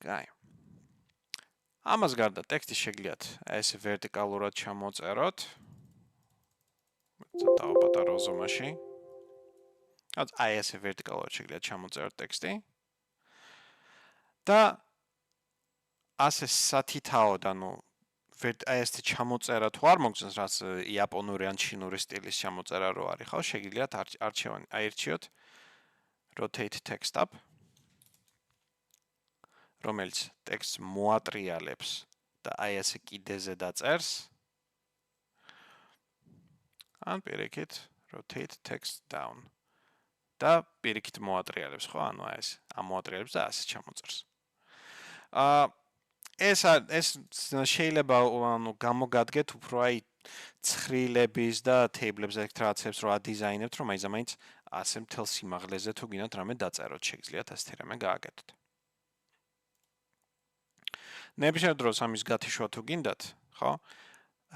კაი. ამას გარდა ტექსტი შეგიძლიათ ესე ვერტიკალურად ჩამოწეროთ. ცოტა პატარა ზომაში. აი ესე ვერტიკალურად შეგიძლიათ ჩამოწეროთ ტექსტი. და ასე სათითაოდ, ანუ აი ესე ჩამოწერა თუ არ მოგწონს, რაც იაპონური ან ჩინური სტილის ჩამოწერა რო არის, ხო, შეგიძლიათ არჩევანი აირჩიოთ rotate text up, რომელიც ტექსტს მოატრიალებს და აი ესე კიდეზე დაწერს. ან პირიქით rotate text down. და პირიქით მოატრიალებს, ხო? ანუ ეს ამოატრიალებს და ასე ჩამოწერს. ეს შეიძლება ანუ გამოგადგეთ უფრო აი ცხრილების და თეიბლებს ეგ რაღაცებს რო ადიზაინებთ, რომ მაინც ასე მთელ სიმაღლეზე თუ გინდათ რამე დაწეროთ, შეგიძლიათ ასეთი რამე გააკეთოთ. ნებისმიერ დროს ამის გათიშვა თუ გინდათ, ხო?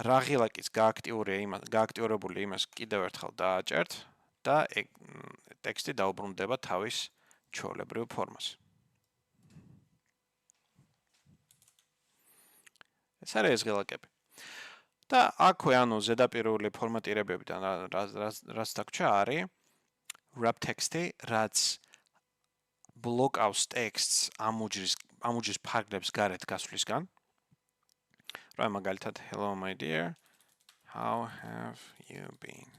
რაღილაკის გააქტიურებული იმას კიდევ ერთხელ დააჭერთ და ტექსტი დაუბრუნდება თავის ჩვეულებრივ ფორმას. ეს არის ეს ღილაკები. და აქვე ანუ ზედაპირული ფორმატირებებიდან რაც დაგვრჩა არის wrap text-ი, რაც ბლოკავს ტექსტს ამუჯრის ფარგლებს გარეთ გასვლისგან. რა მაგალითად hello my dear, how have you been?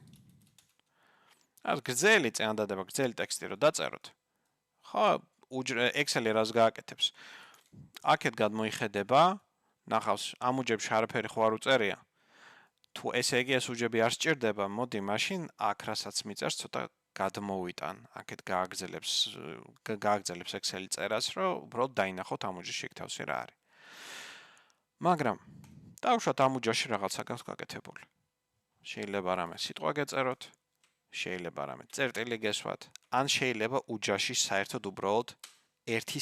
ეს გრძელი წინადადება, გრძელი ტექსტი რო დაწეროთ. ხო, Excel-ი რას გააკეთებს? აქეთ გადმოიხედება, ნახავს, ამუჯებში არაფერი ხო არ უწერია. თუ ესე იგი ეს უჯები არ სჭირდება, მოდი მაშინ აქ რასაც მიწერს ცოტა გადმოვიტან. აქეთ გააგრძელებს Excel-ი წერას, რომ უბრალოდ დაინახოთ ამუჯაში იქ თავში რა არის. მაგრამ დავუშვათ ამუჯაში რაღაცა გაქვს გაკეთებული. შეიძლება რამე სიტყვა გეწეროთ, შეიძლება რამე წერტილი გესვათ, ან შეიძლება უჯაში საერთოდ უბრალოდ ერთი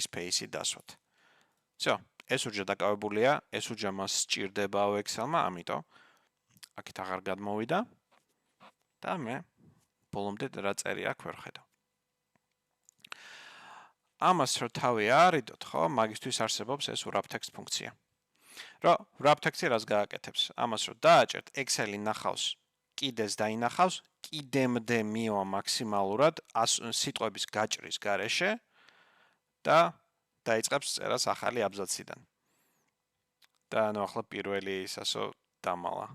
space-ი დასვათ. всё, ეს უჯა დაკავებულია, ეს უჯა მას სჭირდებაო Excel-მა, ამიტომ აქეთ აღარ გადმოვიდა და მე ბოლომდე რა წერი აქ ვერ ხედავ. ამას რო თავი არიდოთ, ხო, მაგისთვის არსებობს ეს wrap text ფუნქცია. რო wrap text-ი რას გააკეთებს? ამას რო დააჭერთ, Excel-ი ნახავს, კიდეს დაინახავს, კიდემდე მივა მაქსიმალურად სიტყვების გაჭრის გარეშე და დაიწყებს წერას ახალი აბზაციდან. და ანუ ახლა პირველი ისასო დამალა.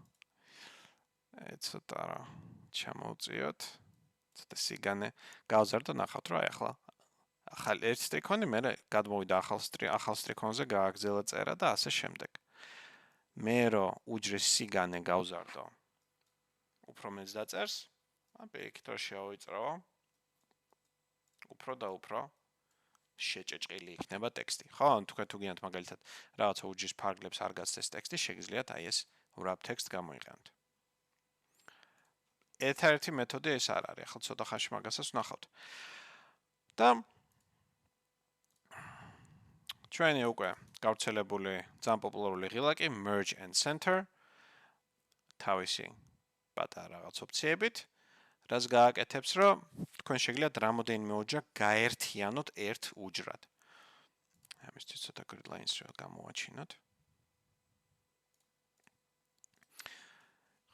ცოტა რა ჩამოვწიოთ. ცოტა სიგანე გავზარდო, ნახავთ რა ახლა. ახალი ერთ სტრიქონი, მე გადმოვიდა ახალ სტრიქონზე გააგრძელა წერა და ასე შემდეგ. მე რო უჯრის სიგანე გავზარდო. უფრო მეც დაწერს, პირიქით რომ შევიწროვო. უფრო და უფრო შეჭეჭყილი იქნება ტექსტი. ხო, თქვენ თუ გინდათ მაგალითად რაღაცა უჯრის ფარგლებს არ გაცდეს ტექსტი, შეგიძლიათ აი ეს wrap text გამოიყენოთ. ერთ-ერთი მეთოდი ეს არ არის. ახლა ცოტა ხანში მაგასაც ვნახავთ. და ჩვენი უკვე გავრცელებული ძალიან პოპულარული ღილაკი merge and center თავისი პატარა რაღაც ოფციებით, რაც გააკეთებს, რომ თქვენ შეგიძლიათ რამოდენიმე უჯრა გაერთიანოთ ერთ უჯრად. ამისთვის ცოტა grid lines რო გამოვაჩინოთ.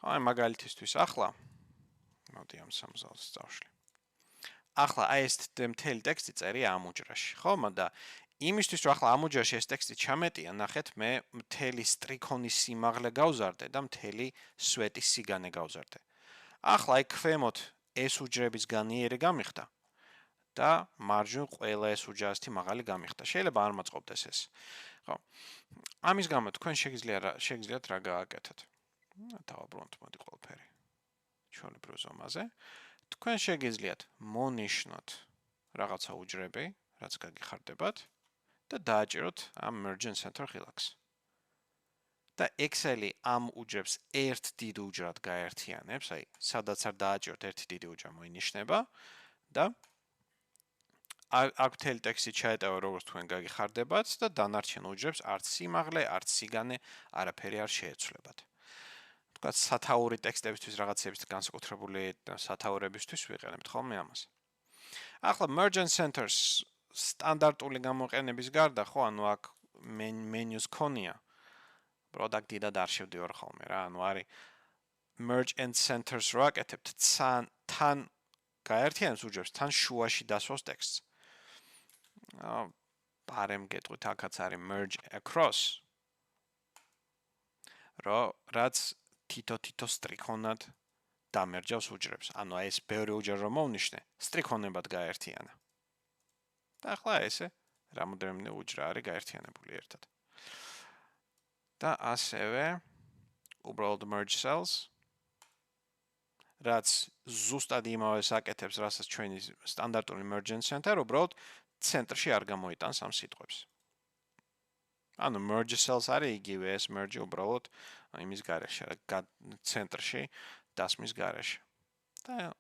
ხო, მაგალითისთვის ახლა მოდი ამ სამზალს წავშლი. ახლა აი ეს მთელი ტექსტი წერია ამ უჯრაში, ხო? და იმისთვის რომ ახლა ამ უჯრაში ეს ტექსტი ჩამეტია, ნახეთ, მე მთელი სტრიქონის სიმაღლე გავზარდე და მთელი სვეტის სიგანე გავზარდე. ახლა აი ქვემოთ ეს უჯრების განიერი გამიხდა და მარჯვნივ ყველა ეს უჯრასთი მაღალი გამიხდა. შეიძლება არ მაწყობდეს ეს. ხო. ამის გამო თქვენ შეგიძლიათ რა გააკეთოთ? დავაბრუნოთ მოდი ყველაფერი. ჩვეულებრივ ზომაზე. თქვენ შეგიძლიათ მონიშნოთ რაღაცა უჯრები, რაც გაგიხარდებათ და დააჭიროთ ამ merge and center ხილაკს. და Excel-ი ამ უჯრებს ერთ დიდ უჯრად გაერთიანებს, აი, სადაც არ დააჭიროთ ერთი დიდი უჯრა მოინიშნება და აქ მთელი ტექსტი ჩაეტავა როგორც თქვენ გაგიხარდებათ და დანარჩენ უჯრებს არც სიმაღლე, არც სიგანე არაფერი არ შეეცვლებათ. თქვათ სათაური ტექსტებისთვის რაღაცების განსაკუთრებული სათაურებისთვის ვიყენებთ ხოლმე ამას. ახლა merge and centers სტანდარტული გამოყენების გარდა ხო, ანუ აქ menus ქონია. პროდუქტი და დარშევდიორ ხოლმე რა, ანუ არის merge and centers რო აკეთებთ, თან გაერთიანებს უჯრებს, თან შუაში დასვავს ტექსტს. პარემ გეტყვით, აქაც არის merge across. რაც თითო სტრიქონად დამერჯავს უჯრებს. ანუ აი ეს ბევრი უჯრა რომ მოვნიშნე, სტრიქონებად გაერთიანა. და ახლა ესე რამოდენიმე უჯრა არის გაერთიანებული ერთად. და ასევე უბრალოდ merge cells, რაც ზუსტად იმავეს აკეთებს, რასაც ჩვენი სტანდარტული merge and center, უბრალოდ ცენტრში არ გამოიტანს ამ სიტყვებს. ანუ merge cells არის იგივე ეს merge უბრალოდ იმის გარეშე, ცენტრში დასმის გარეშე. და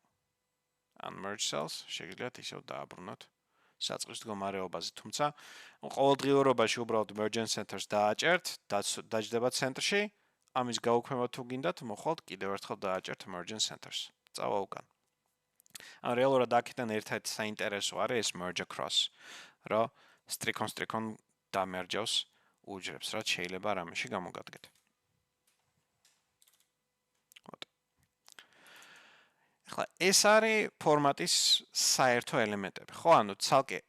ან merge cells შეგიძლიათ ისევ დააბრუნოთ საწყის მდგომარეობაზე, თუმცა ყოველდღიურობაში უბრალოდ merge and centers დააჭერთ, დაჯდება ცენტრში, ამის გაუქმება თუ გინდათ, მოხვალთ კიდევ ერთხელ დააჭერთ merge and centers. წავა უკან. ან რეალურად აქედან ერთ-ერთი საინტერესო არის ეს merge across, რომ სტრიქონ დამერჯავს უჯრებს, რაც შეიძლება რამეში გამოგადგეთ. ახლა ეს არის ფორმატის საერთო ელემენტები, ხო? ანუ ცალკე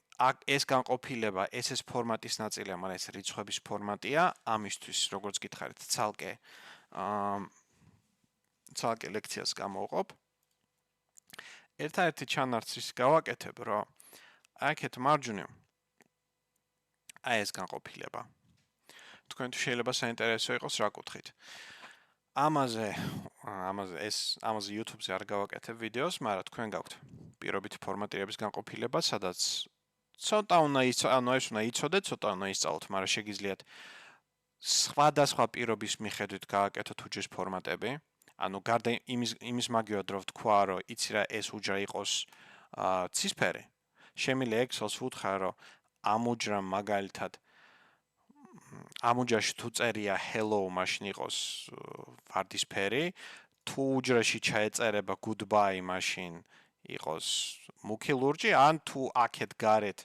ეს განყოფილება, ეს ფორმატის ნაწილია, მაგრამ ეს რიცხვების ფორმატია, ამისთვის როგორც გითხარით, ცალკე ლექციას გამოვყოფ. ერთადერთი ჩანართის გავაკეთებ, რომ აქეთ მარჯვნივ აი ეს განყოფილება. თქვენ შეიძლება საინტერესო იყოს რა კუთხით. ამაზე YouTube-ზე არ გავაკეთებ ვიდეოს, მაგრამ თქვენ გაქვთ პირობითი ფორმატირების განყოფილება, სადაც ცოტა უნდა იცოდეთ, ცოტა უნდა ისწავლოთ, მაგრამ შეგიძლიათ სხვადასხვა პირობის მიხედვით გააკეთოთ უჯრის ფორმატები. ანუ გარდა იმის მაგივრად რომ ვთქვა, რომ იცი რა ეს უჯრა იყოს ცისფერი, შემიძლია Excel-ს ვუთხრა, რომ ამ უჯრამ მაგალითად ამ უჯრაში თუ წერია hello, მაშინ იყოს ვარდისფერი, თუ უჯრაში ჩაეწერება goodbye, მაშინ იყოს მუქი ლურჯი, ან თუ აქეთ გარეთ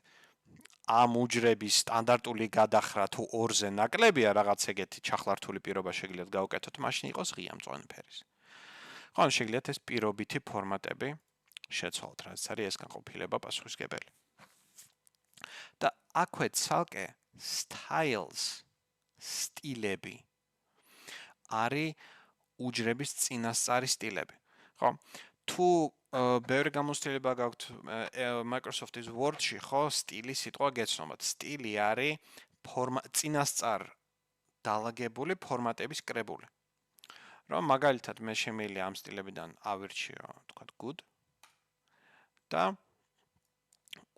ამ უჯრების სტანდარტული გადახრა თუ ორზე ნაკლებია რაღაც ეგეთი ჩახლართული პირობა შეგიძლიათ გავუკეთოთ, მაშინ იყოს ღია მწვანე ფერის. ხო, ან შეგიძლიათ ეს პირობითი ფორმატები შეცვალოთ, რაც არის ეს განყოფილება პასუხისმგებელი. და აქვე ცალკე styles, სტილები არის უჯრების წინასწარი სტილები. ხო? თუ ბევრი გამოცდილება გაქვთ Microsoft-ის Word-ში, ხო, სტილი სიტყვა გეცნობათ. სტილი არის წინასწარ დალაგებული ფორმატების კრებული. რომ მაგალითად მე შემიძლია ამ სტილებიდან ავირჩიო, თქვათ good და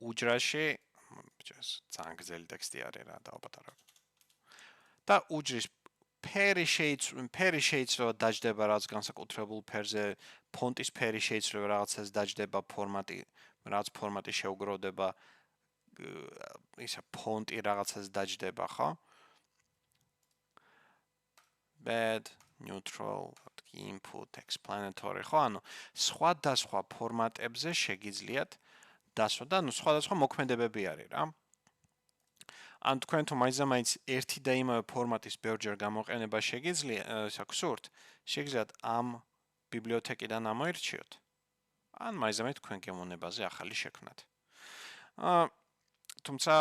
უჯრაში ძალიან გრძელი ტექსტი არის რა, დავაპატარო. და უჯრის ფერი შეიძლება დაჯდება რაც განსაკუთრებულ ფერზე, ფონტის ფერი შეიძლება რაღაცას დაჯდება ფორმატი, რაც ფორმატი შეუგროვდება, ისა ფონტი რაღაცას დაჯდება, ხო? Bed, neutral, input, explanatory, ხო? ანუ სხვადასხვა ფორმატებზე შეგიძლიათ დასვა და ანუ სხვადასხვა მოქმედებები არის რა. ან თქვენ თუ მაინც ერთი და იმავე ფორმატის ბევრჯერ გამოყენება შეგიძლიათ, გსურთ, შეგიძლიათ ამ ბიბლიოთეკიდან ამოირჩიოთ. ან მაიზამე თქვენ გემოვნებაზე ახალი შექმნათ. თუმცა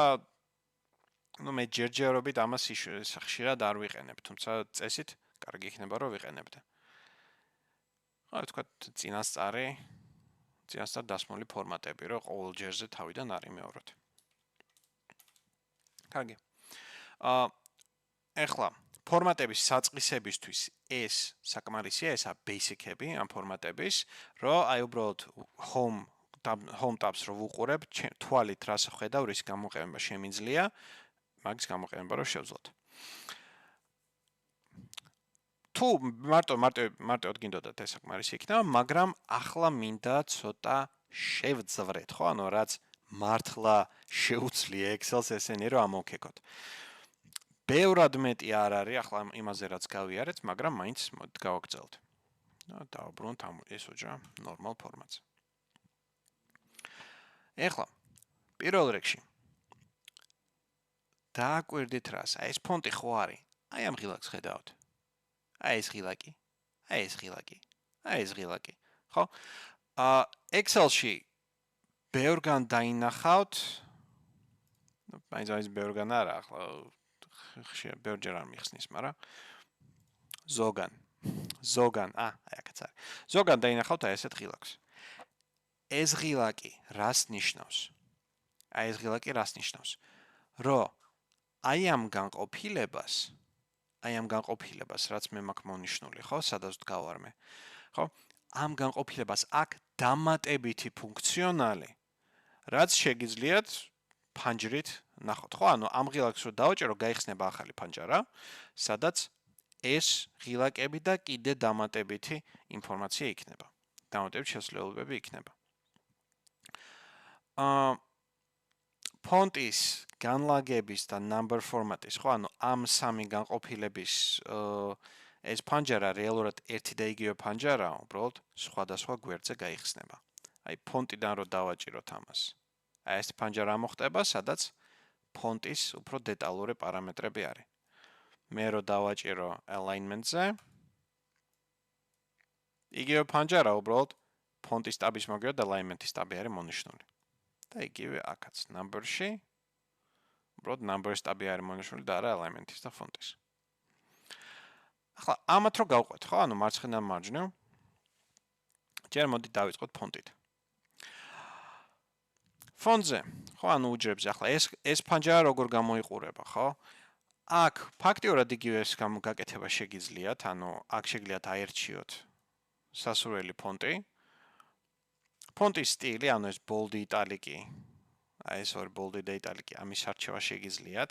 მე ჯერჯერობით ამას ხშირად არ ვიყენებ, თუმცა წესით კარგი იქნება რომ ვიყენებდე. თქვათ წინასწარ დასმული ფორმატები, რომ ყოველ ჯერზე თავიდან არ იმეოროთ. კარგი. ეხლა ფორმატების საწყისებისთვის ეს საკმარისია, ესა basic-ები ამ ფორმატების, რომ აი უბრალოდ home tabs რო ვუყურებ, თვალით რას ხედავ, რის გამოყენება შემიძლია, მაგის გამოყენება რო შევძლოთ. თუ მარტო გინდოდათ ეს საკმარისი იქნება, მაგრამ ახლა მინდა ცოტა შევძვრეთ, ხო? ანუ რაც მართლა შეუძლია Excel-ს ესენი რომ ამოვქეკოთ. ბევრად მეტი არ არის ახლა იმაზე რაც გავიარეთ, მაგრამ მაინც მოდით გავაგრძელოთ. დავაბრუნოთ ეს უჯრა ნორმალ ფორმატზე. ეხლა პირველ რიგში დააკვირდით რას? აი ეს ფონტი ხო არის? აი ამ ღილაკს ხედავთ. აი ეს ღილაკი. აი ეს ღილაკი. აი ეს ღილაკი. ხო? Excel-ში ბევრგან დაინახავთ. მაინც ბევრგან არა, ახლა ხშირად ბევრჯერ არ მიხსნის, მაგრამ ზოგან, აი აქაც არის. ზოგან დაინახავთ აი ესეთ ღილაკს. ეს ღილაკი რას ნიშნავს? აი ეს ღილაკი რას ნიშნავს? რომ აი ამ განყოფილებას, რაც მე მაქვს მონიშნული, ხო, სადაც ვდგავარ მე. ხო? ამ განყოფილებას აქ დამატებითი ფუნქციონალი, რაც შეგიძლიათ ფანჯრით ნახოთ, ხო? ანუ ამ ღილაკს რო დავაჭერო, გაიხსნება ახალი ფანჯარა, სადაც ეს ღილაკები და კიდე დამატებითი ინფორმაცია იქნება. დამატებითი შესაძლებლობები იქნება. ფონტის განლაგების და number format-ის, ხო, ანუ ამ სამი განყოფილების ეს ფანჯარა რეალურად ერთი და იგივე ფანჯარაა, უბრალოდ სხვადასხვა გვერდზე გაიხსნება. აი ფონტიდან რო დავაჭიროთ ამას. აი ეს ფანჯარა მოხდება, სადაც ფონტის უფრო დეტალური პარამეტრები არის. მე რო დავაჭირო alignment-ზე, იგივე ფანჯარა უბრალოდ ფონტის ტაბის მოგერა და alignment-ის ტაბი არის მონიშნული. და იგივე აქაც number-ში უბრალოდ number-ის ტაბი არის მონიშნული და არა alignment-ის და ფონტის. ახლა ამათ რო გავყვეთ, ხო? ანუ მარცხენა მარჯვნივ. ჯერ მოდით დავიწყოთ ფონტით. ფონტზე, ხო, ანუ უჯრებზე, ახლა ეს ფანჯარა როგორ გამოიყურება, ხო? აქ ფაქტიურად იგივე ეს გაკეთება შეგიძლიათ, ანუ აქ შეგიძლიათ აერჩიოთ სასურველი ფონტი. ფონტის სტილი, ანუ ეს boldi იტალიკი, აი ეს ორი boldi და იტალიკი, ამის არჩევა შეგიძლიათ.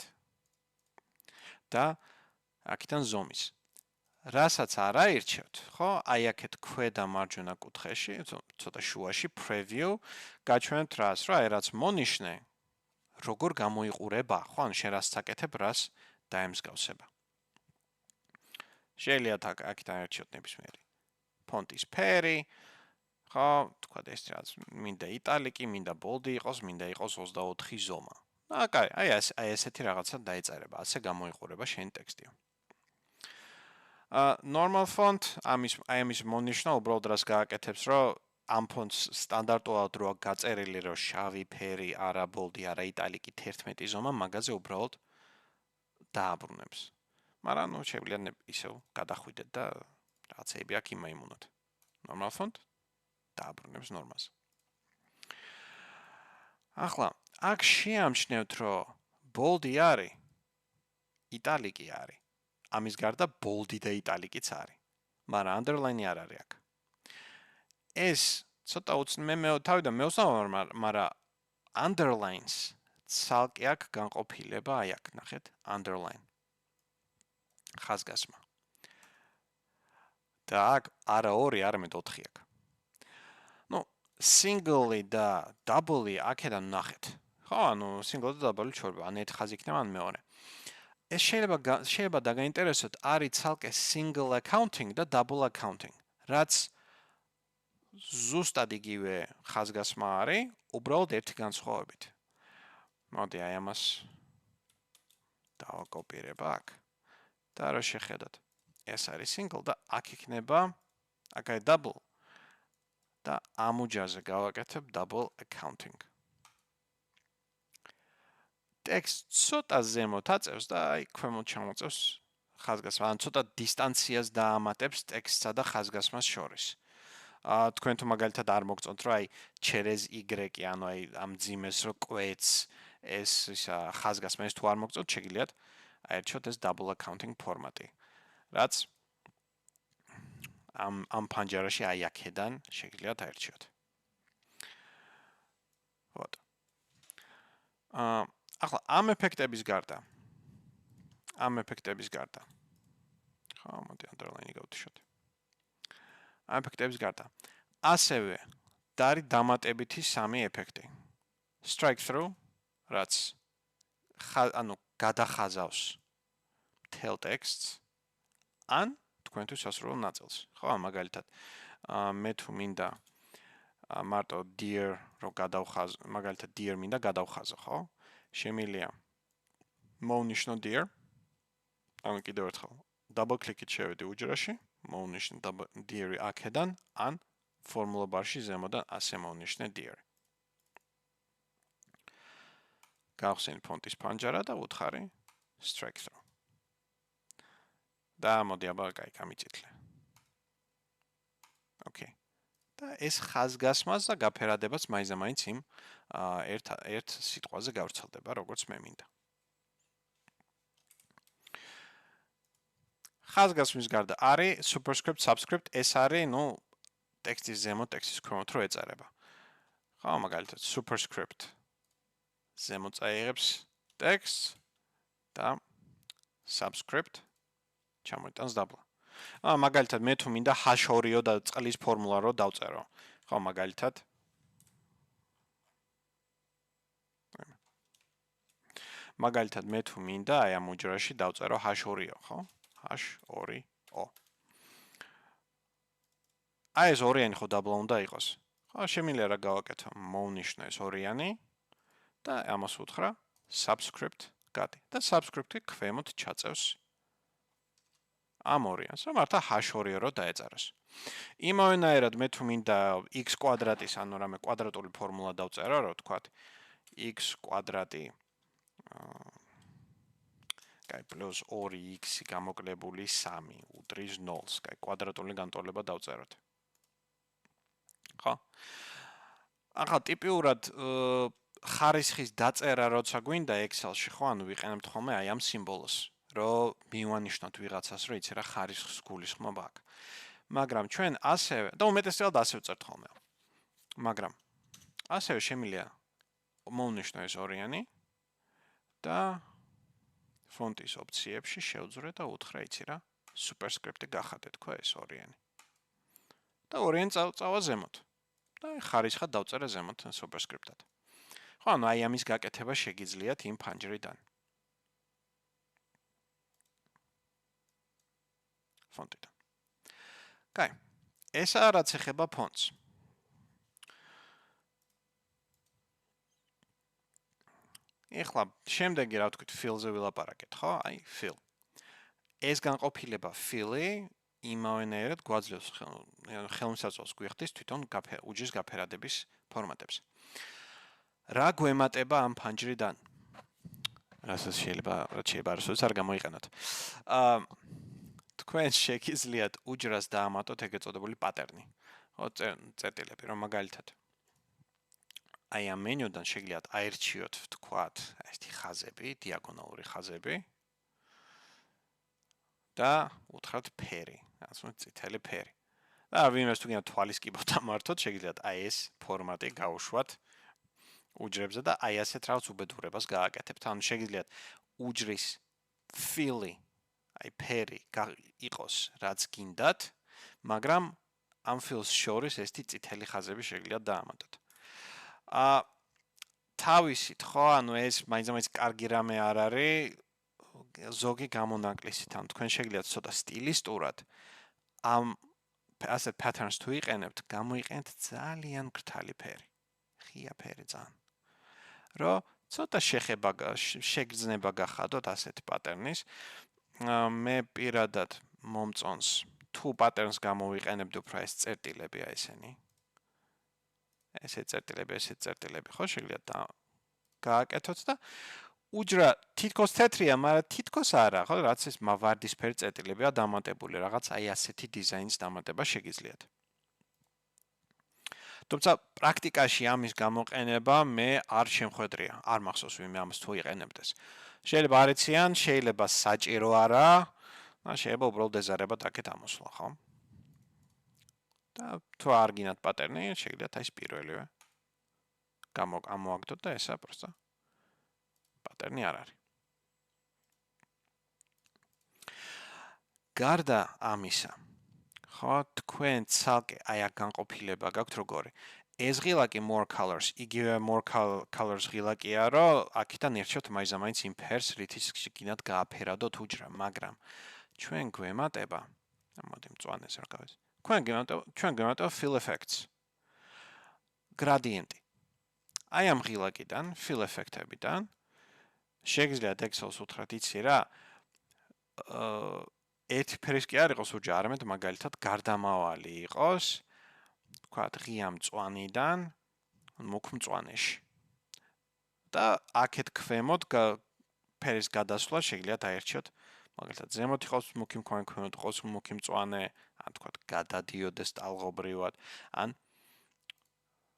და აქედან ზომის. რასაც არ აირჩევთ, ხო? აი აქეთ ქვედა მარჯვენა კუთხეში, ცოტა შუაში preview, გაჩვენებთ რას, რა, აი რაც მონიშნე, როგორ გამოიყურება, ხო? ანუ შენ რას წაკეთებ, რას დაემსგავსება. შეიძლება აქეთ აირჩიოთ ნებისმიერი ფონტის ფერი, ხო, თქვა ეს რაც მინდა იტალიკი, მინდა boldi იყოს, მინდა იყოს 24 ზომა. აი ესეთი რაღაცა დაეწერება, ასე გამოიყურება შენი ტექსტი. Normal font, ამის მონიშნა უბრალოდ რას გააკეთებს, რომ ამ ფონტს სტანდარტულად რო გაწერილი, რომ შავი ფერი, არა boldi, არა იტალიკი 11 ზომა, მაგაზე უბრალოდ დააბრუნებს. მაგრამ ნუ შეგვიძლია ისევ გადახვიდეთ და რაღაცები აქ იმაიმუნოთ. Normal font დააბრუნებს ნორმაზე. ახლა, აქ შეამჩნევთ, რომ boldi არის, იტალიკი არის. ამის გარდა boldi და იტალიკიც არის. მაგრამ underline არ არის აქ. ეს ცოტა მე თავიდან მევსაუბრ, მაგრამ underlines ცალკე აქ განყოფილება, აი აქ ნახეთ, underline. ხაზგასმა. და აქ არა 2, არამედ 4 აქ. ნუ single-ი და double-ი აქედან ნახეთ. ხო, ანუ single და double ჩორება, ან ერთი ხაზი იქნება, ან მეორე. ეს შეიძლება დაგაინტერესოთ, არის ცალკე single accounting და double accounting, რაც ზუსტად იგივე ხაზგასმა არის, უბრალოდ ერთი განსხვავებით. მოდი აი ამას დავაკოპირებ აქ. და რა შეხედოთ. ეს არის single და აქ იქნება, აქ არის double. და ამ უჯრაზე გავაკეთებ double accounting. Text ცოტა ზემოთ აწევს და აი ქვემოთ ჩამოწევს ხაზგასმა, ან ცოტა დისტანციას დაამატებს ტექსტსა და ხაზგასმას შორის. თქვენ თუ მაგალითად არ მოგწონთ, რომ აი через y, ანუ აი ამ ძიმეს რო კვეთს ეს ისა ხაზგასმა, ეს თუ არ მოგწონთ, შეგიძლიათ აერჩიოთ ეს double accounting ფორმატი. რაც ამ პანჯარაში აი აქედან შეგიძლიათ აერჩიოთ. Вот. ახლა ამ ეფექტების გარდა ხო, მოდი underline-ი გავთიშოთ. ამ ეფექტების გარდა ასევე არის დამატებითი სამი ეფექტი. Strike through, რაც ანუ გადახაზავს მთელ ტექსტს ან თქვენთვის სასურველ ნაწილს. ხო, მაგალითად, მე თუ მინდა მარტო dear რო გადავხაზო, მაგალითად dear მინდა გადავხაზო, ხო? შემიძლია მოვნიშნო dear. ანუ კიდევ ერთხელ double click-ით შევედი უჯრაში, მოვნიშნე dear აქედან, ან formula bar-ში ზემოდან ასე მოვნიშნე dear. გავხსენე ფონტის პანჯარა და ვუთხარი strike through. და მოდი აბა კაი გამიწითლე. Okay. და ეს ხაზგასმას და გაფერადებას მაინც იმ ერთ სიტყვაზე გავრცელდება, როგორც მე მინდა. ხაზგასმის გარდა არის superscript, subscript, ეს არის, ტექსტის ზემოთ, ტექსტის ქვემოთ რო ეწარება. ხო, მაგალითად, superscript ზემოთ წაიღებს ტექსტს და subscript ჩამოიტანს დაბლა. მაგალითად, მე თუ მინდა h2 და წყლის ფორმულა რო დავწერო. ხო, მაგალითად. მაგალითად, მე თუ მინდა აი ამ უჯრაში დავწერო h2, ხო? h2o. აი ეს ორიანი ხო დაბლა უნდა იყოს. ხო, შემიძლია რა გავაკეთო? მოვნიშნო ეს ორიანი და ამას უთხრა subscript გადი. და subscript-ი ქვემოთ ჩაწევს ამ ორიანს, რომ მართლა h2 რო დაეწაროს. იმავენაირად მე თუ მინდა x კვადრატის, ანუ რამე კვადრატული ფორმულა დავწერო, რო ვთქვათ x კვადრატი კაი პლუს 2x გამოკლებული 3 უდრის 0-ს, კაი კვადრატული განტოლება დავწეროთ. ხო? ახლა ტიპიურად ხარისხის დაწერა როცა გვინდა Excel-ში, ხო, ანუ ვიყენებთ ხოლმე აი ამ სიმბოლოს, რომ მივანიშნოთ ვიღაცას, რომ იცი რა ხარისხს გულისხმობა აქვს. მაგრამ ჩვენ ასევე და უმეტესწილად ასე ვწერთ ხოლმე. მაგრამ ასევე შემიძლია მოვნიშნო ეს ორიანი და ფონტის ოპციებში შევძვრე და უთხრა იცი რა superscript-ი გახადე თქვა ეს ორიანი. და ორიანი წავა ზემოთ. და ხარისხად დავწერე ზემოთ superscript-ად. ხო, ანუ აი ამის გაკეთება შეგიძლიათ იმ პანჯრიდან. ფონტიდან. კაი. ესაა რაც ეხება ფონტს. ეხლა შემდეგი რა ვთქვით, fill-ზე ვილაპარაკეთ, ხო? აი, fill. ეს განყოფილება fill-ი იმავენაირად გვაძლევს ხელმისაწვდომს გვიხდის თვითონ უჯრის გაფერადების ფორმატებს. რა გვემატება ამ პანჯრიდან? რასაც შეიძლება არასოდეს არ გამოიყენოთ. თქვენ შეგიძლიათ უჯრას დაამატოთ ეგრეთ წოდებული პატერნი. ხო, წერტილები, რომ მაგალითად აი ამ მენიუდან შეგიძლიათ აერჩიოთ, ვთქვათ, ესეთი ხაზები, დიაგონალური ხაზები და უთხრათ ფერი, ასე წითელი ფერი. და ვინმეს თუ გინდა თვალის კიბო დამართოთ, შეგიძლიათ აი ეს ფორმატი გაუშვათ უჯრებზე და აი ასეთ რაღაც უბედურებას გააკეთებთ. ანუ შეგიძლიათ უჯრის fill-ი, აი ფერი იყოს რაც გინდათ, მაგრამ ამ fill-ს შორის ესეთი წითელი ხაზები შეგიძლიათ დაამატოთ. თავისით, ხო, ანუ ეს მაინც კარგი რამე არ არის ზოგი გამონაკლისით, ანუ თქვენ შეგიძლიათ ცოტა სტილისტურად ამ ასეთ patterns თუ იყენებთ, გამოიყენეთ ძალიან გრთალი ფერი. ღია ფერი ძალიან. რომ ცოტა შეგრძნება გახადოთ ასეთ პატერნის. მე პირადად მომწონს თუ პატერნს გამოვიყენებდი უფრო ეს წერტილები აი ესენი. ესეთ წერტილები, ხო, შეგვიძლია გააკეთოთ და უჯრა თითქოს თეთრია, მაგრამ თითქოს არა, ხო, რაც ეს ვარდისფერი წერტილებია დამატებული, რაღაც აი ასეთი დიზაინის დამატება შეგიძლიათ. თუმცა პრაქტიკაში ამის გამოყენება მე არ შემხვედრია, არ მახსოვს ვინმე ამას თუ იყენებდეს. შეიძლება არ იციან, შეიძლება საჭირო არა, და შეიძლება უბრალოდ ეზარებათ აქეთ ამოსვლა, ხო? და თუ არ გინათ პატერნი, შეგიძლიათ აი ეს პირველივე ამოაგდოთ და ესა პროსტა პატერნი არ არის. გარდა ამისა, ხო, თქვენ ცალკე აი აქ განყოფილება გაქვთ როგორი. ეს ღილაკი more colors, იგივე more colors ღილაკია, რომ აქედან ერჩევთ მაინც იმ ფერს, რითიც გინათ გააფერადოთ უჯრა, მაგრამ ჩვენ გვემატება, მოდი მწვანეს რა გავეს. ჩვენ გვემატება fill effects. გრადიენტი. აი ამ ღილაკიდან, fill effect-ებიდან შეგიძლიათ Excel-ს უთხრათ, იცი რა, ერთი ფერის კი არ იყოს უჯრა, არამედ მაგალითად გარდამავალი იყოს, ვთქვათ, ღია მწვანიდან მუქ მწვანეში. და აქეთ ქვემოთ ფერის გადასვლა შეგიძლიათ აერჩიოთ, მაგალითად ზემოთ იყოს მუქი მქონე, ქვემოთ იყოს მუქი მწვანე, ან ვთქვათ, გადადიოდეს ტალღობრიად, ან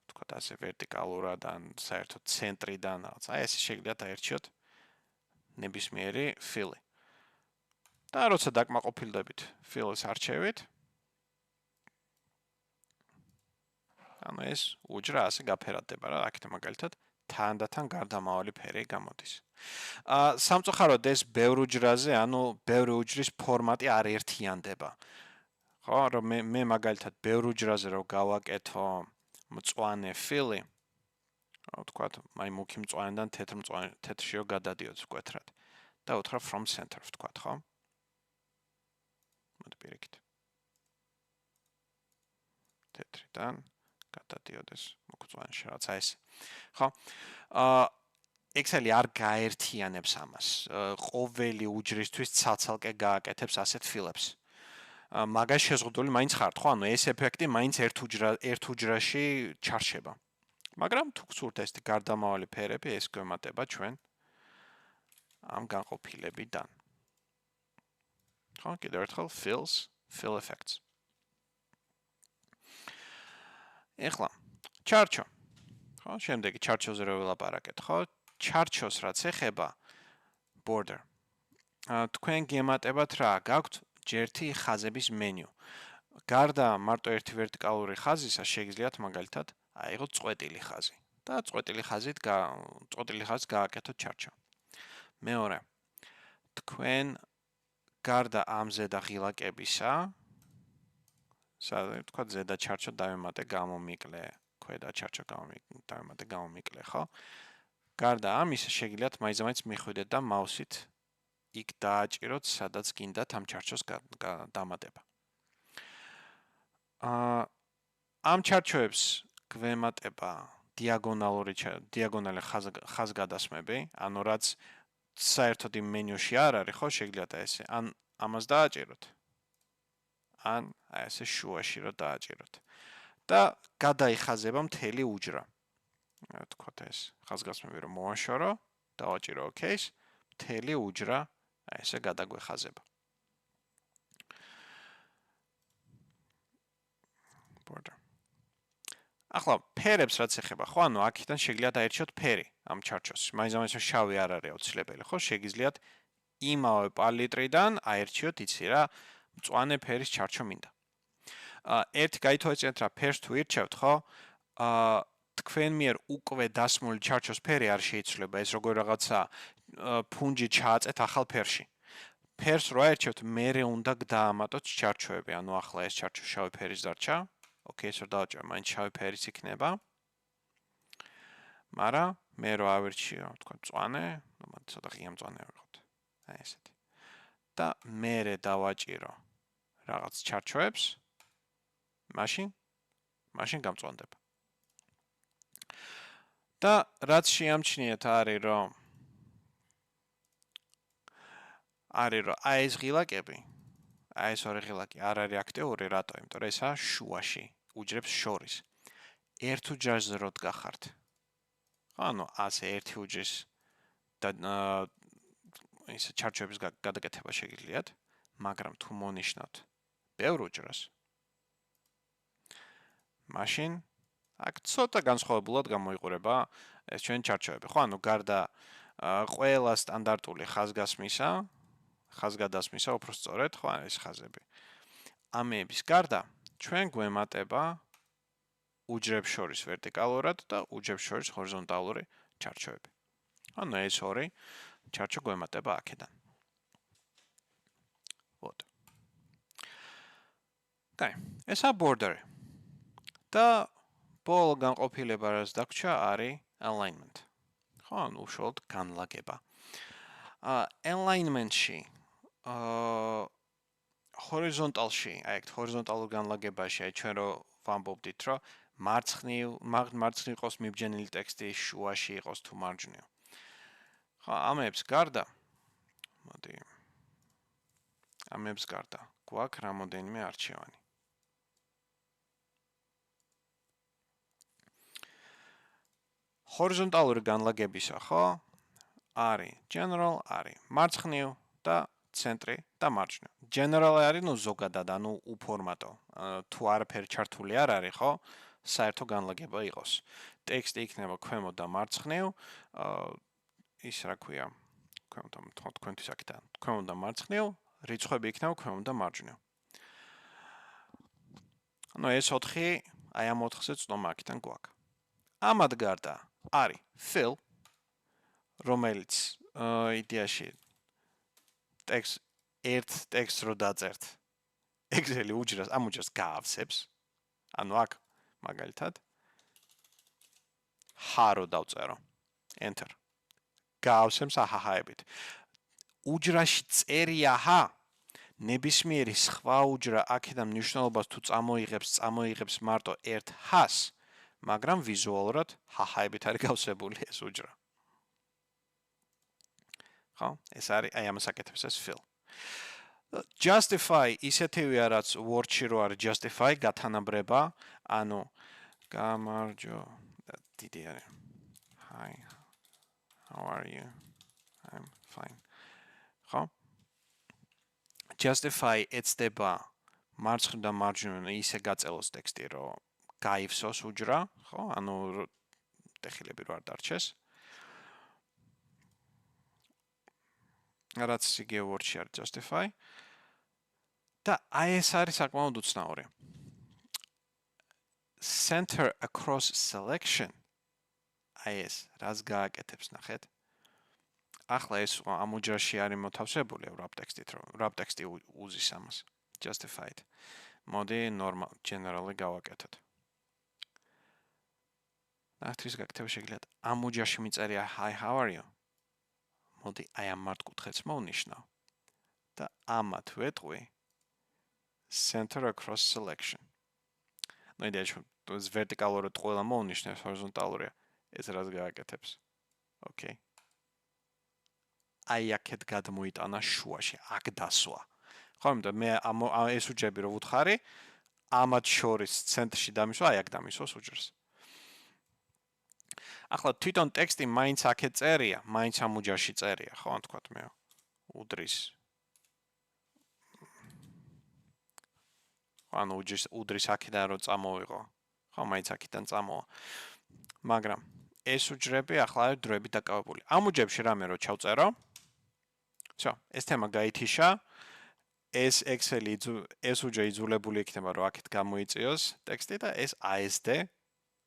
ვთქვათ, ასე ვერტიკალურად, ან საერთოდ ცენტრიდან რაღაც. აი ესე შეგიძლიათ აერჩიოთ ნებისმიერი fill-ი. და როცა დაკმაყოფილდებით fill-ის არჩევით, ანუ ეს უჯრა ასე გაფერადდება რა, აქეთ მაგალითად თანდათან გარდამავალი ფერი გამოდის. სამწუხაროდ ეს ბევრ უჯრაზე, ანუ ბევრი უჯრის ფორმატი არ ერთიანდება. ხო, რომ მე მაგალითად ბევრ უჯრაზე რომ გავაკეთო მწვანე fill-ი, ვთქვათ, აი მუქი მწვანედან თეთრში რომ გადადიოდეს მკვეთრად. და უთხრა from center, ვთქვათ, ხო? მოდი პირიქით. თეთრიდან გადადიოდეს მუქ მწვანეში, რაც აი ეს. ხო? Excel-ი არ გაერთიანებს ამას. ყოველი უჯრისთვის ცალ-ცალკე გააკეთებს ასეთ fill-ებს. მაგას შეზღუდული მაინც ხართ, ხო? ანუ ეს ეფექტი მაინც ერთ უჯრაში ჩარჩება. მაგრამ თუ გსურთ ეს გარდამავალი ფერები, ეს გვემატება ჩვენ ამ განყოფილებიდან. ხო, კიდევ ერთხელ fill effects. ეხლა ჩარჩო. ხო, შემდეგი ჩარჩოზე რო ვილაპარაკეთ, ხო? ჩარჩოს რაც ეხება border. თქვენ გემატებათ რა, გაქვთ ჯერთი ხაზების მენიუ. გარდა მარტო ერთი ვერტიკალური ხაზისა შეგიძლიათ მაგალითად აიღოთ წყვეტილი ხაზი და წყვეტილი ხაზით გააკეთოთ ჩარჩო. მეორე, თქვენ გარდა ამ ზედა ღილაკებისა, თქვა ზედა ჩარჩო დავემატე გამომიკლე, ქვედა ჩარჩო დავემატე გამომიკლე, ხო? გარდა ამისა შეგიძლიათ მაინც მიხვიდეთ და მაუსით იქ დააჭიროთ, სადაც გინდათ ამ ჩარჩოს დამატება. ამ ჩარჩოებს გვემატება დიაგონალი ხაზგადასმები, ანუ რაც საერთოდ იმ მენიუში არ არის, ხო, შეგიძლიათ ესე, ან ამას დააჭიროთ. ან აი ესე შუაში რო დააჭიროთ. და გადაიხაზება მთელი უჯრა. ვთქვათ ეს ხაზგასმები რომ მოვაშორო, დავაჭირო OK-ს, მთელი უჯრა აი ესე გადაგვეხაზება. border. ახლა ფერებს რაც ეხება, ხო, ანუ აქედან შეგიძლიათ აერჩიოთ ფერი ამ ჩარჩოს. მაინც შავი არ არის აუცილებელი, ხო, შეგიძლიათ იმავე პალიტრიდან აერჩიოთ, იცი რა, მწვანე ფერის ჩარჩო მინდა. ერთი გაითვალისწინეთ რა, ფერს თუ ირჩევთ, ხო? თქვენ მიერ უკვე დასმული ჩარჩოს ფერი არ შეიცვლება, ეს როგორ რაღაცა ფუნჯი ჩააწეთ ახალ ფერში. ფერს რო აერჩევთ, მერე უნდა დაამატოთ ჩარჩოები, ანუ ახლა ეს ჩარჩო შავი ფერის დარჩა. OK, ეს რო დავაჭირო, მაინც შავი ფერის იქნება. მაგრამ მე რო ავირჩიო, თქვა მწვანე, მოდი ცოტა ღია მწვანე ვიყოთ. აი ესეთი. და მერე დავაჭირო რაღაც ჩარჩოებს. მაშინ გამწვანდება. და რაც შეამჩნიეთ არის რომ აი ეს ღილაკები, აი ეს ორი ღილაკი არ არის აქტიური, რატო? იმიტომ რომ ესაა შუაში, უჯრებს შორის. ერთ უჯრაზე რო დგახართ. ანუ ასე ერთი უჯრის და ისე ჩარჩოების გადაკეთება შეგიძლიათ, მაგრამ თუ მონიშნავთ ბევრ უჯრას, მაშინ აქ ცოტა განსხვავებულად გამოიყურება ეს ჩვენ ჩარჩოები. ხო, ანუ გარდა ყველა სტანდარტული ხაზგადასმისა, უბრალოდ ხო, ეს ხაზები. ამების გარდა ჩვენ გვემატება უჯრებს შორის ვერტიკალურად და უჯრებს შორის ჰორიზონტალური ჩარჩოები. ანუ ეს ორი ჩარჩო გვემატება აქედან. Вот. კაი, ესა border. და ბოლო განყოფილება რაც დაგვრჩა არის alignment. ხო, ანუ უშუალოდ განლაგება. alignment-ში ჰორიზონტალში, აი ეგ ჰორიზონტალურ განლაგებაში, აი ჩვენ რო ვამბობდით, რომ მარცხნივ იყოს მიბჯენილი ტექსტი, შუაში იყოს თუ მარჯვნივ. ხო, ამებს გარდა, მოდი. ამებს გარდა, გვაქვს რამოდენიმე არჩევანი. ჰორიზონტალური განლაგებისა, ხო? არის general, არის მარცხნივ და ცენტრი და მარჯვნივ. General არის, ну, ზოგადად, ანუ უფორმატო. თუ არაფერი ჩართული არ არის, ხო? საერთო განლაგება იყოს. ტექსტი იქნება ქვემოთ და მარცხნივ, ის რა ქვია, თქვენთვის აქედან, ქვემოთ და მარცხნივ, რიცხვები იქნება ქვემოთ და მარჯვნივ. ანუ ეს 4, აი ამ 4-ზე წვდომა აქედან გვაქვს. ამად გარდა არის fill, რომელიც იდეაში ერთ ტექსტს რო დაწერთ, Excel-ი ამ უჯრას გაავსებს. ანუ აქ მაგალითად ჰარო დავწერო. Enter. გაავსებს აჰაჰაებით. უჯრაში წერია ჰა ნებისმიერი სხვა უჯრა აქედან მნიშვნელობას თუ წამოიღებს მარტო ერთ ჰას, მაგრამ ვიზუალურად ჰაჰაებით არის გავსებული ეს უჯრა. ხო, ეს არის აი ამას აკეთებს ეს fill. Justify ისეთივეა რაც Word-ში რო არის justify გათანაბრება, ანუ გამარჯო დიდი არის. Hi. How are you? I'm fine. ხო? Justify ეცდება მარცხნივ და მარჯვნივ ისე გაწელოს ტექსტი, რომ გაივსოს უჯრა, ხო? ანუ ტეხილები რო არ დარჩეს. რაც იგივე Word-ში არის justify. და აი ეს არის საკმაოდ უცნაური. Center across selection. აი ეს რას გააკეთებს ნახეთ. ახლა ეს ამ უჯრაში არის მოთავსებული wrap ტექსტი უზის ამას. Justified. მოდი normal generally გავაკეთოთ. ნახეთ გაკეთება შეგიძლიათ. ამ უჯრაში მიწერია hi how are you? მოდი აი ამ მართკუთხედს მოვნიშნავ. და ამათ ვეტყვი center across selection. ნუ იდეაში ეს ვერტიკალურად ყველა მოვნიშნებს, ჰორიზონტალურია. ეს რას გააკეთებს? Okay. აი აქეთ გადმოიტანა შუაში, აქ დასვა. ხო, იმიტომ მე ეს უჯრები რო ვუთხარი, ამათ შორის ცენტრში დამისვა, აი აქ დამისვას უჯრს. ახლა თვითონ ტექსტი მაინც აქეთ წერია, მაინც ამ უჯრაში წერია, ხო, ან თქვათ მე უდრის. ანუ უდრის აქედან რო წამოვიღო. ხო, მაინც აქედან წამოვა. მაგრამ ეს უჯრები ახლა არის დროებით დაკავებული. ამ უჯრებში რამე რო ჩავწერო. всё, ეს თემა გაითიშა. ეს Excel-ი ეს უჯრა იძულებული იქნება რომ აქეთ გამოიწიოს ტექსტი და ეს ASD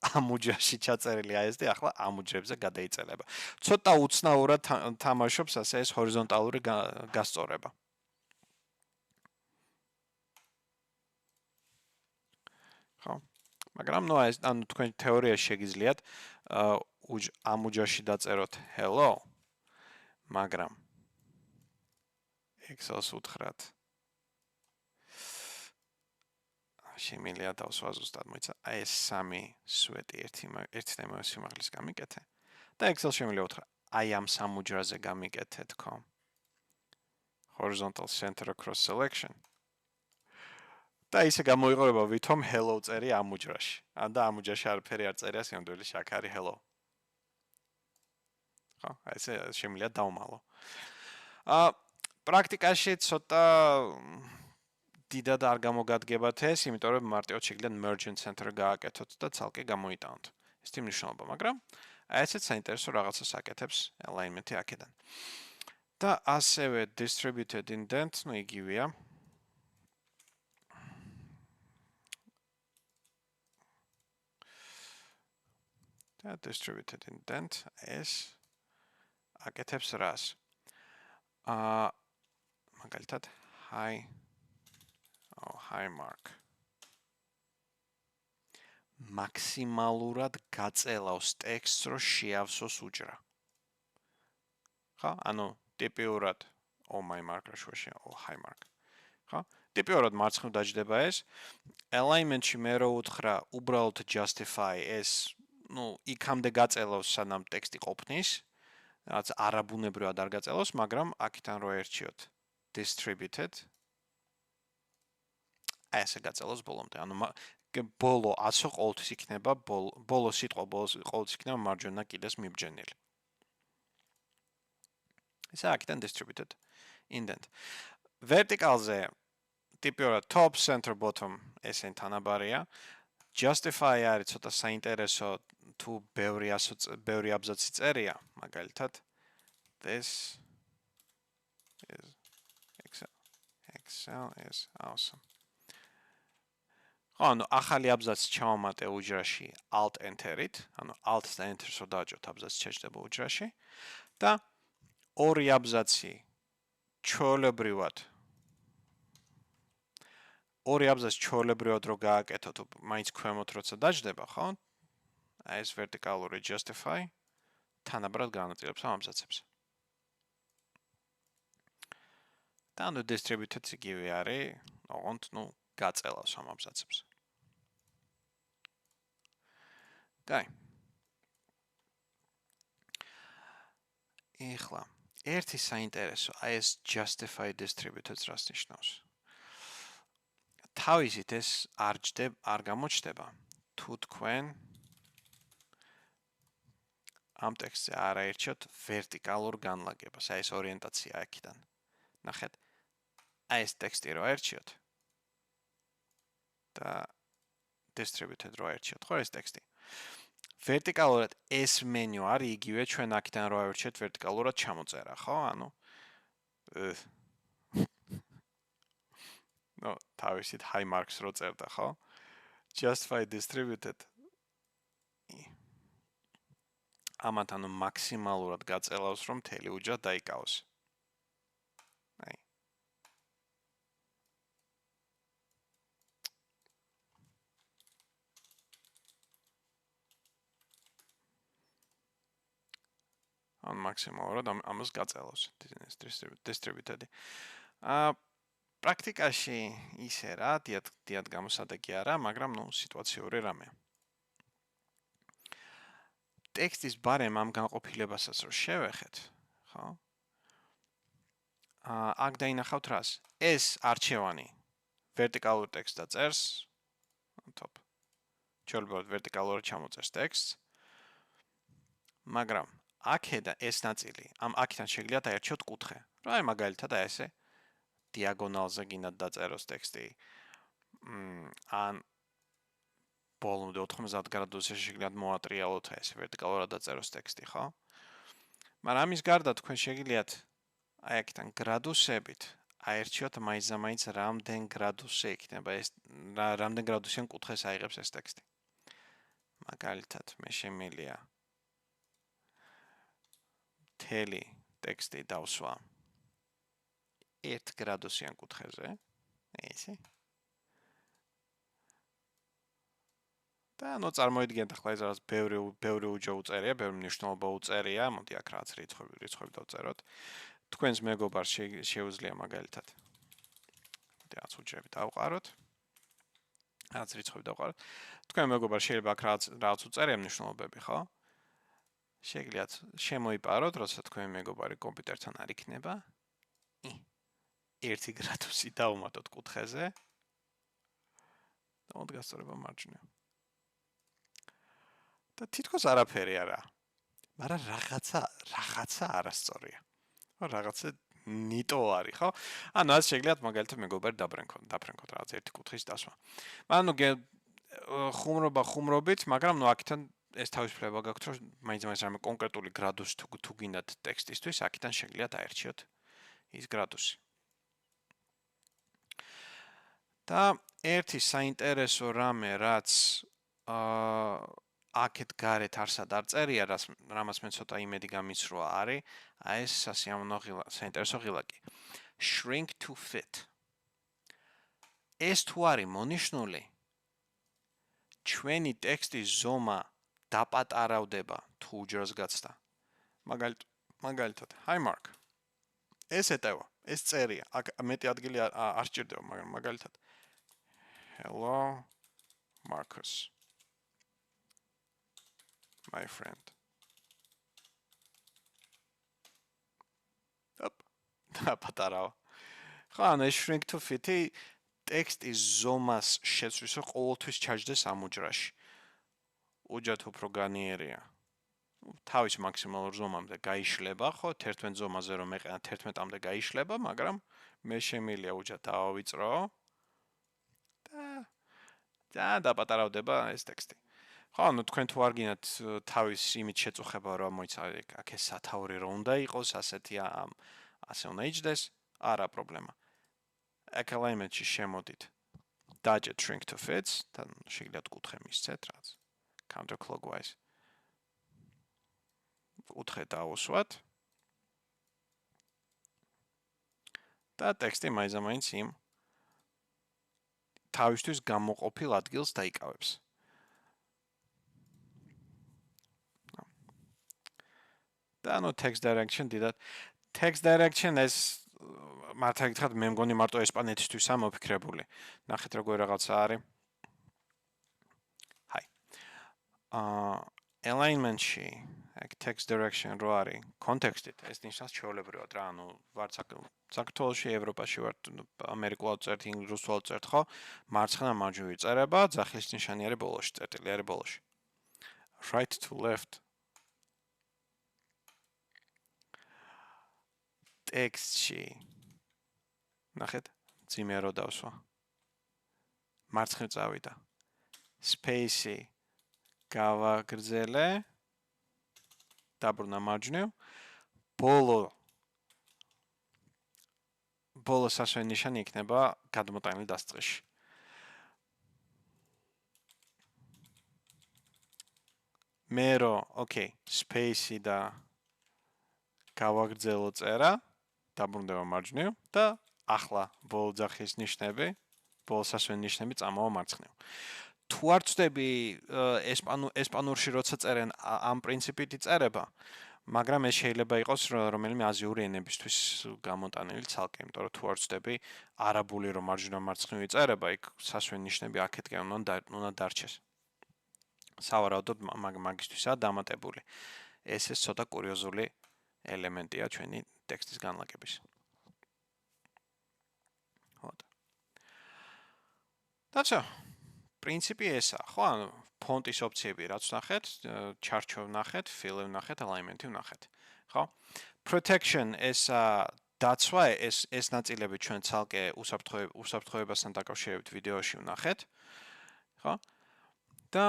ამ უჯრაში ჩაწერილი ASD ახლა ამ უჯრებზე გადაიწელება. ცოტა უცნაურად თამაშობს ასე ეს ჰორიზონტალური გასწორება. ხო? მაგრამ ნუ ეს ანუ თქვენ თეორიაში შეგიძლიათ ამ უჯრაში დაწეროთ hello, მაგრამ Excel-ს უთხრათ შემიძლია დავსვა ზუსტად მოიცა აი ეს სამი სვეტი ერთი და იმავე სიმაღლის გამიკეთე და Excel შემიძლია უთხრა აი ამ სამ უჯრაზე გამიკეთე თქო horizontal center across selection და ისე გამოიყურება ვითომ hello წერი ამ უჯრაში. ან და ამ უჯრაში არაფერი არ წერია, სიამდვილეში აქ არის hello. ხო, ესე შემიძლია დავმალო. პრაქტიკაში ცოტა დიდად არ გამოგადგებათ ეს, იმიტომ რომ მარტივად შეგიძლიათ merge and center გააკეთოთ და ცალკე გამოიტანოთ. ეს თი მნიშვნელობა, მაგრამ აი ესეც საინტერესო რაღაცას აკეთებს alignment-ი აქედან. და ასევე distributed indent, ну იგივეა. და distributed indent ეს აკეთებს რას? მაგალითად high mark. მაქსიმალურად გაწელავს ტექსტს, რომ შეავსოს უჯრა. ხო? ანუ ტიპიურად my mark რაშუაში high mark. ხო? ტიპიურად მარცხნივ დაჯდება ეს. Alignment-ში მე რო უთხრა უბრალოდ justify ეს, ну, იქამდე გაწელავს, სანამ ტექსტი ყოფნის. რაც არაბუნებრივად არ გაწელავს, მაგრამ აქედან რო ერჩიოთ distributed ესე გაწელოს ბოლომდე. ანუ ბოლო 100 ყოველთვის იქნება ბოლო სიტყვა ყოველთვის იქნება მარჯვენა კიდეს მიბჯენილი. ესე აქედან distributed indent. Vertical-ზე ტიპიურად top, center, bottom ესენ თანაბარია. Justify არის ცოტა საინტერესო თუ ბევრი აბზაცი წერია, მაგალითად this is Excel is awesome. ანუ ახალი აბზაცი ჩავამატე უჯრაში alt enter-ით, ანუ alt და enter-ს რო დააჯოთ აბზაცი შეჭდება უჯრაში და ორი აბზაცი ჩვეულებრივად რო გააკეთოთ, მაინც ქვემოთ როცა დაჯდება, ხო? აი ეს verticalური justify თანაბრად განაწილებს ამ აბზაცებს. და ანუ distributed იგივე არის, ოღონდ, ну, გაწელავს ამ აბზაცებს. კაი. ეხლა ერთი საინტერესო, აი ეს justify distributed რას ნიშნავს? თავისით ეს არ გამოჩნდება, თუ თქვენ ამ ტექსტზე არ აირჩიოთ vertical-ურ განლაგებას, აი ეს ორიენტაცია აქედან. ნახეთ, აი ეს ტექსტი რო აირჩიოთ და distributed რო აირჩიოთ, ხო ეს ტექსტი. Vertical-ურად ეს მენიუ არის იგივე ჩვენ აქედან რო აირჩიოთ vertical-ურად ჩამოწერა, ხო? ანუ no, თავისით high marks რო წერდა, ხო? Justify distributed ამათ ანუ მაქსიმალურად გაწელავს, რომ მთელი უჯრა დაიკავოს. აი. ან მაქსიმალურად ამას გაწელავს distributed. პრაქტიკაში ისე რა, დიდად გამოსადეგი არა, მაგრამ ნუ სიტუაციური რამეა. ტექსტის ბარემ ამ განყოფილებასაც რო შევეხეთ, ხო? აქ დაინახავთ რას? ეს არჩევანი vertical-ურ ტექსტს დაწერს, top. ჩვეულებრივად vertical-ურად ჩამოწერს ტექსტს. მაგრამ აქედან ეს ნაწილი, აქედან შეგიძლიათ აერჩიოთ კუთხე. რა აი მაგალითად აი ესე diagonal-ზე გინდათ დაწეროს ტექსტი. ან ბოლომდე 90 გრადუსზე შეგიძლიათ მოატრიალოთ ეს vertical-ურად დაწეროს ტექსტი, ხო? მაგრამ ამის გარდა თქვენ შეგიძლიათ აი აქედან გრადუსებით აერჩიოთ მაინც რამდენ გრადუსზე იქნება ეს რამდენ გრადუსიან კუთხეს აიღებს ეს ტექსტი. მაგალითად, მე შემიძლია მთელი ტექსტი დავსვა 1 გრადუსიან კუთხეზე, ესე. და ნუ წარმოიდგინეთ ახლა ეს რაღაც ბევრი უჯრა უწერია, ბევრი მნიშვნელობა უწერია, მოდი აქ რაღაც რიცხვები დავწეროთ. თქვენს მეგობარს შეუძლია მაგალითად. მოდი რაღაც უჯრები დავყაროთ. რაღაც რიცხვები დავყაროთ. თქვენ მეგობარს შეიძლება აქ რაღაც უწერია მნიშვნელობები, ხო? შეგიძლიათ შემოიპაროთ, როცა თქვენ მეგობარი კომპიუტერთან არ იქნება. 1 გრადუსი დავუმატოთ კუთხეზე. დამოდგასწორება მარჯვნივ. და თითქოს არაფერი არა. მაგრამ რაღაცა არასწორია. ხო, რაღაცა ნიტო არის, ხო? ანუ ასე შეგიძლიათ მაგალითად მეგობარი დაბრენქოთ რაღაც ერთი კუთხის დასვა. ანუ ხუმრობით, მაგრამ ნუ აქედან ეს თავისუფლება გაქვთ, რომ მაინც რამე კონკრეტული გრადუსი თუ გინდათ ტექსტისთვის, აქედან შეგიძლიათ აერჩიოთ ის გრადუსი. და ერთი საინტერესო რამე, რაც აქეთ გარეთ არსად არ წერია, რამაც მე ცოტა იმედი გამიცროა არის, აი ეს საინტერესო ღილაკი. Shrink to fit. ეს თუ არის მონიშნული, ჩვენი ტექსტის ზომა დაპატარავდება თუ უჯრას გაცდა. მაგალითად, hi Mark. ეს ეტევა, ეს წერია. აქ მეტი ადგილი არ სჭირდება, მაგრამ მაგალითად Hello Marcus. My friend. დაპატარავ. ხო, ანუ shrink to fit-ი ტექსტის ზომას შეცვლის, რომ ყოველთვის ჩაჯდეს ამ უჯრაში. უჯრად უფრო განიერია. თავის მაქსიმალურ ზომამდე გაიშლება, ხო, 11 ზომაზე რომ ეყენა 11-მდე გაიშლება, მაგრამ მე შემიძლია უჯრად დავავიწრო და დაპატარავდება ეს ტექსტი. ხო, ანუ თქვენ თუ არ გინდათ თავის იმით შეწუხება, რომ მოიცა აქ ეს სათაური რო უნდა იყოს, ასე უნდა იჯდეს, არა პრობლემა. აქ alignment-ში შემოდით. დაჯეთ shrink to fit და შეგიძლიათ კუთხე მისცეთ რაც. Counterclockwise. კუთხე დაუსვათ. და ტექსტი მაინც იმ თავისთვის გამოყოფილ ადგილს დაიკავებს. და ანუ text direction დიდად text direction ეს მართლა გითხრათ მე მგონი მარტო ესპანეთისთვისაა მოფიქრებული. ნახეთ როგორ რაღაცა არის. Hi. Alignment-ში აქ text direction რო არის კონტექსტით ეს ნიშნავს ჩვეულებრივად რა, ანუ ვარ საქართველოში, ევროპაში ვარ, ამერიკულად წერთ, ინგლისურად წერთ, ხო? მარცხენა მარჯვნივ იწერება, ძახილის ნიშანი არის ბოლოში, წერტილი არის ბოლოში. Right to left. ტექსტში ნახეთ, ძიმე რო დავსვა. მარცხნივ წავიდა. Space-ი გავაგრძელე. დაბრუნა მარჯვნივ. ბოლო სასვენ ნიშანი იქნება გადმოტანილი დასწრეში. მე რო, okay, space-ი და გავაგრძელო წერა. დაბრუნდება მარჯვნივ და ახლა ბოლო ძახის ნიშნები, ბოლო სასვენ ნიშნები წამოვა მარცხნივ. თუ არ ვწდები ესპანურში როცა წერენ ამ პრინციპით იწერება, მაგრამ ეს შეიძლება იყოს რომელიმე აზიური ენებისთვის გამოტანილი ცალკე, იმიტომ რომ თუ არ ვწდები არაბული რომ მარჯვნივ მარცხნივ იწერება, იქ სასვენ ნიშნები აქეთკენ უნდა დარჩეს. სავარაუდოდ მაგისთვისაა დამატებული. ეს ცოტა კურიოზული ელემენტია ჩვენი ტექსტის განლაგების. დაცა, პრინციპი ესაა, ხო, ანუ ფონტის ოფციები რაც ვნახეთ, ჩარჩო ვნახეთ, fill-ი ვნახეთ, alignment-ი ვნახეთ, ხო? Protection ესა დაცვა, ეს ნაწილები ჩვენ ცალკე უსაფრთხოებასთან დაკავშირებით ვიდეოში ვნახეთ, ხო? და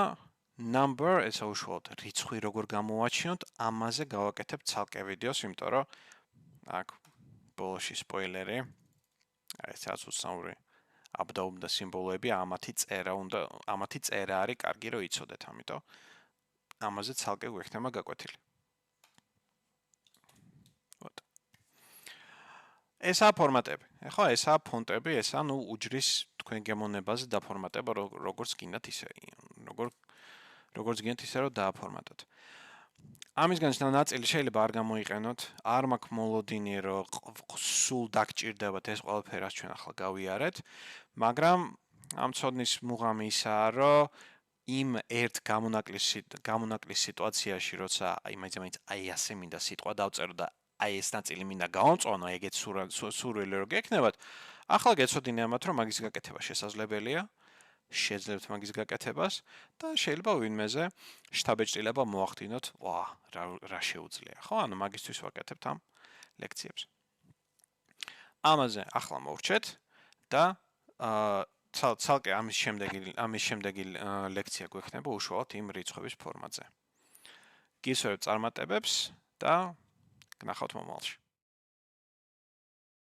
number ესა უშუალოდ რიცხვი როგორ გამოვაჩინოთ, ამაზე გავაკეთებ ცალკე ვიდეოს, იმიტომ რომ აქ ბოლოში სპოილერი, ეს რაც უცნაური აბდაუბდა სიმბოლოები, ამათი წერა არის კარგი რომ იცოდეთ, ამიტომ ამაზე ცალკე გვექნება გაკვეთილი. ვოთ. ესაა ფორმატები. ხო, ესაა ფონტები, ესაა ნუ უჯრის თქვენ გემოვნებაზე დაფორმატება, როგორც გინდათ ისე, როგორც გინდათ ისე რომ დააფორმატოთ. ამისგან ნაწილი შეიძლება არ გამოიყენოთ, არ მაქვს მოლოდინი რომ სულ დაგჭირდებათ ეს ყველაფერი რაც ჩვენ ახლა გავიარეთ, მაგრამ ამ ცოდნის მუღამი ისაა, რომ იმ ერთ გამონაკლის სიტუაციაში, როცა მაინც ასე მინდა სიტყვა დავწერო და ეს ნაწილი მინდა გავამწვანო, ეგეც სურვილი რო გექნებათ, ახლა გეცოდინე ამათ, რომ მაგის გაკეთება შესაძლებელია. შეძლებთ მაგის გაკეთებას და შეიძლება ვინმეზე შთაბეჭდილება მოახდინოთ, რა შეუძლია, ხო? ანუ მაგისთვის ვაკეთებთ ამ ლექციებს. ამაზე ახლა მოვრჩეთ და ცალკე ამის შემდეგი ლექცია გვექნება უშუალოდ იმ რიცხვების ფორმატზე. გისურვებთ წარმატებებს და გნახავთ მომავალში.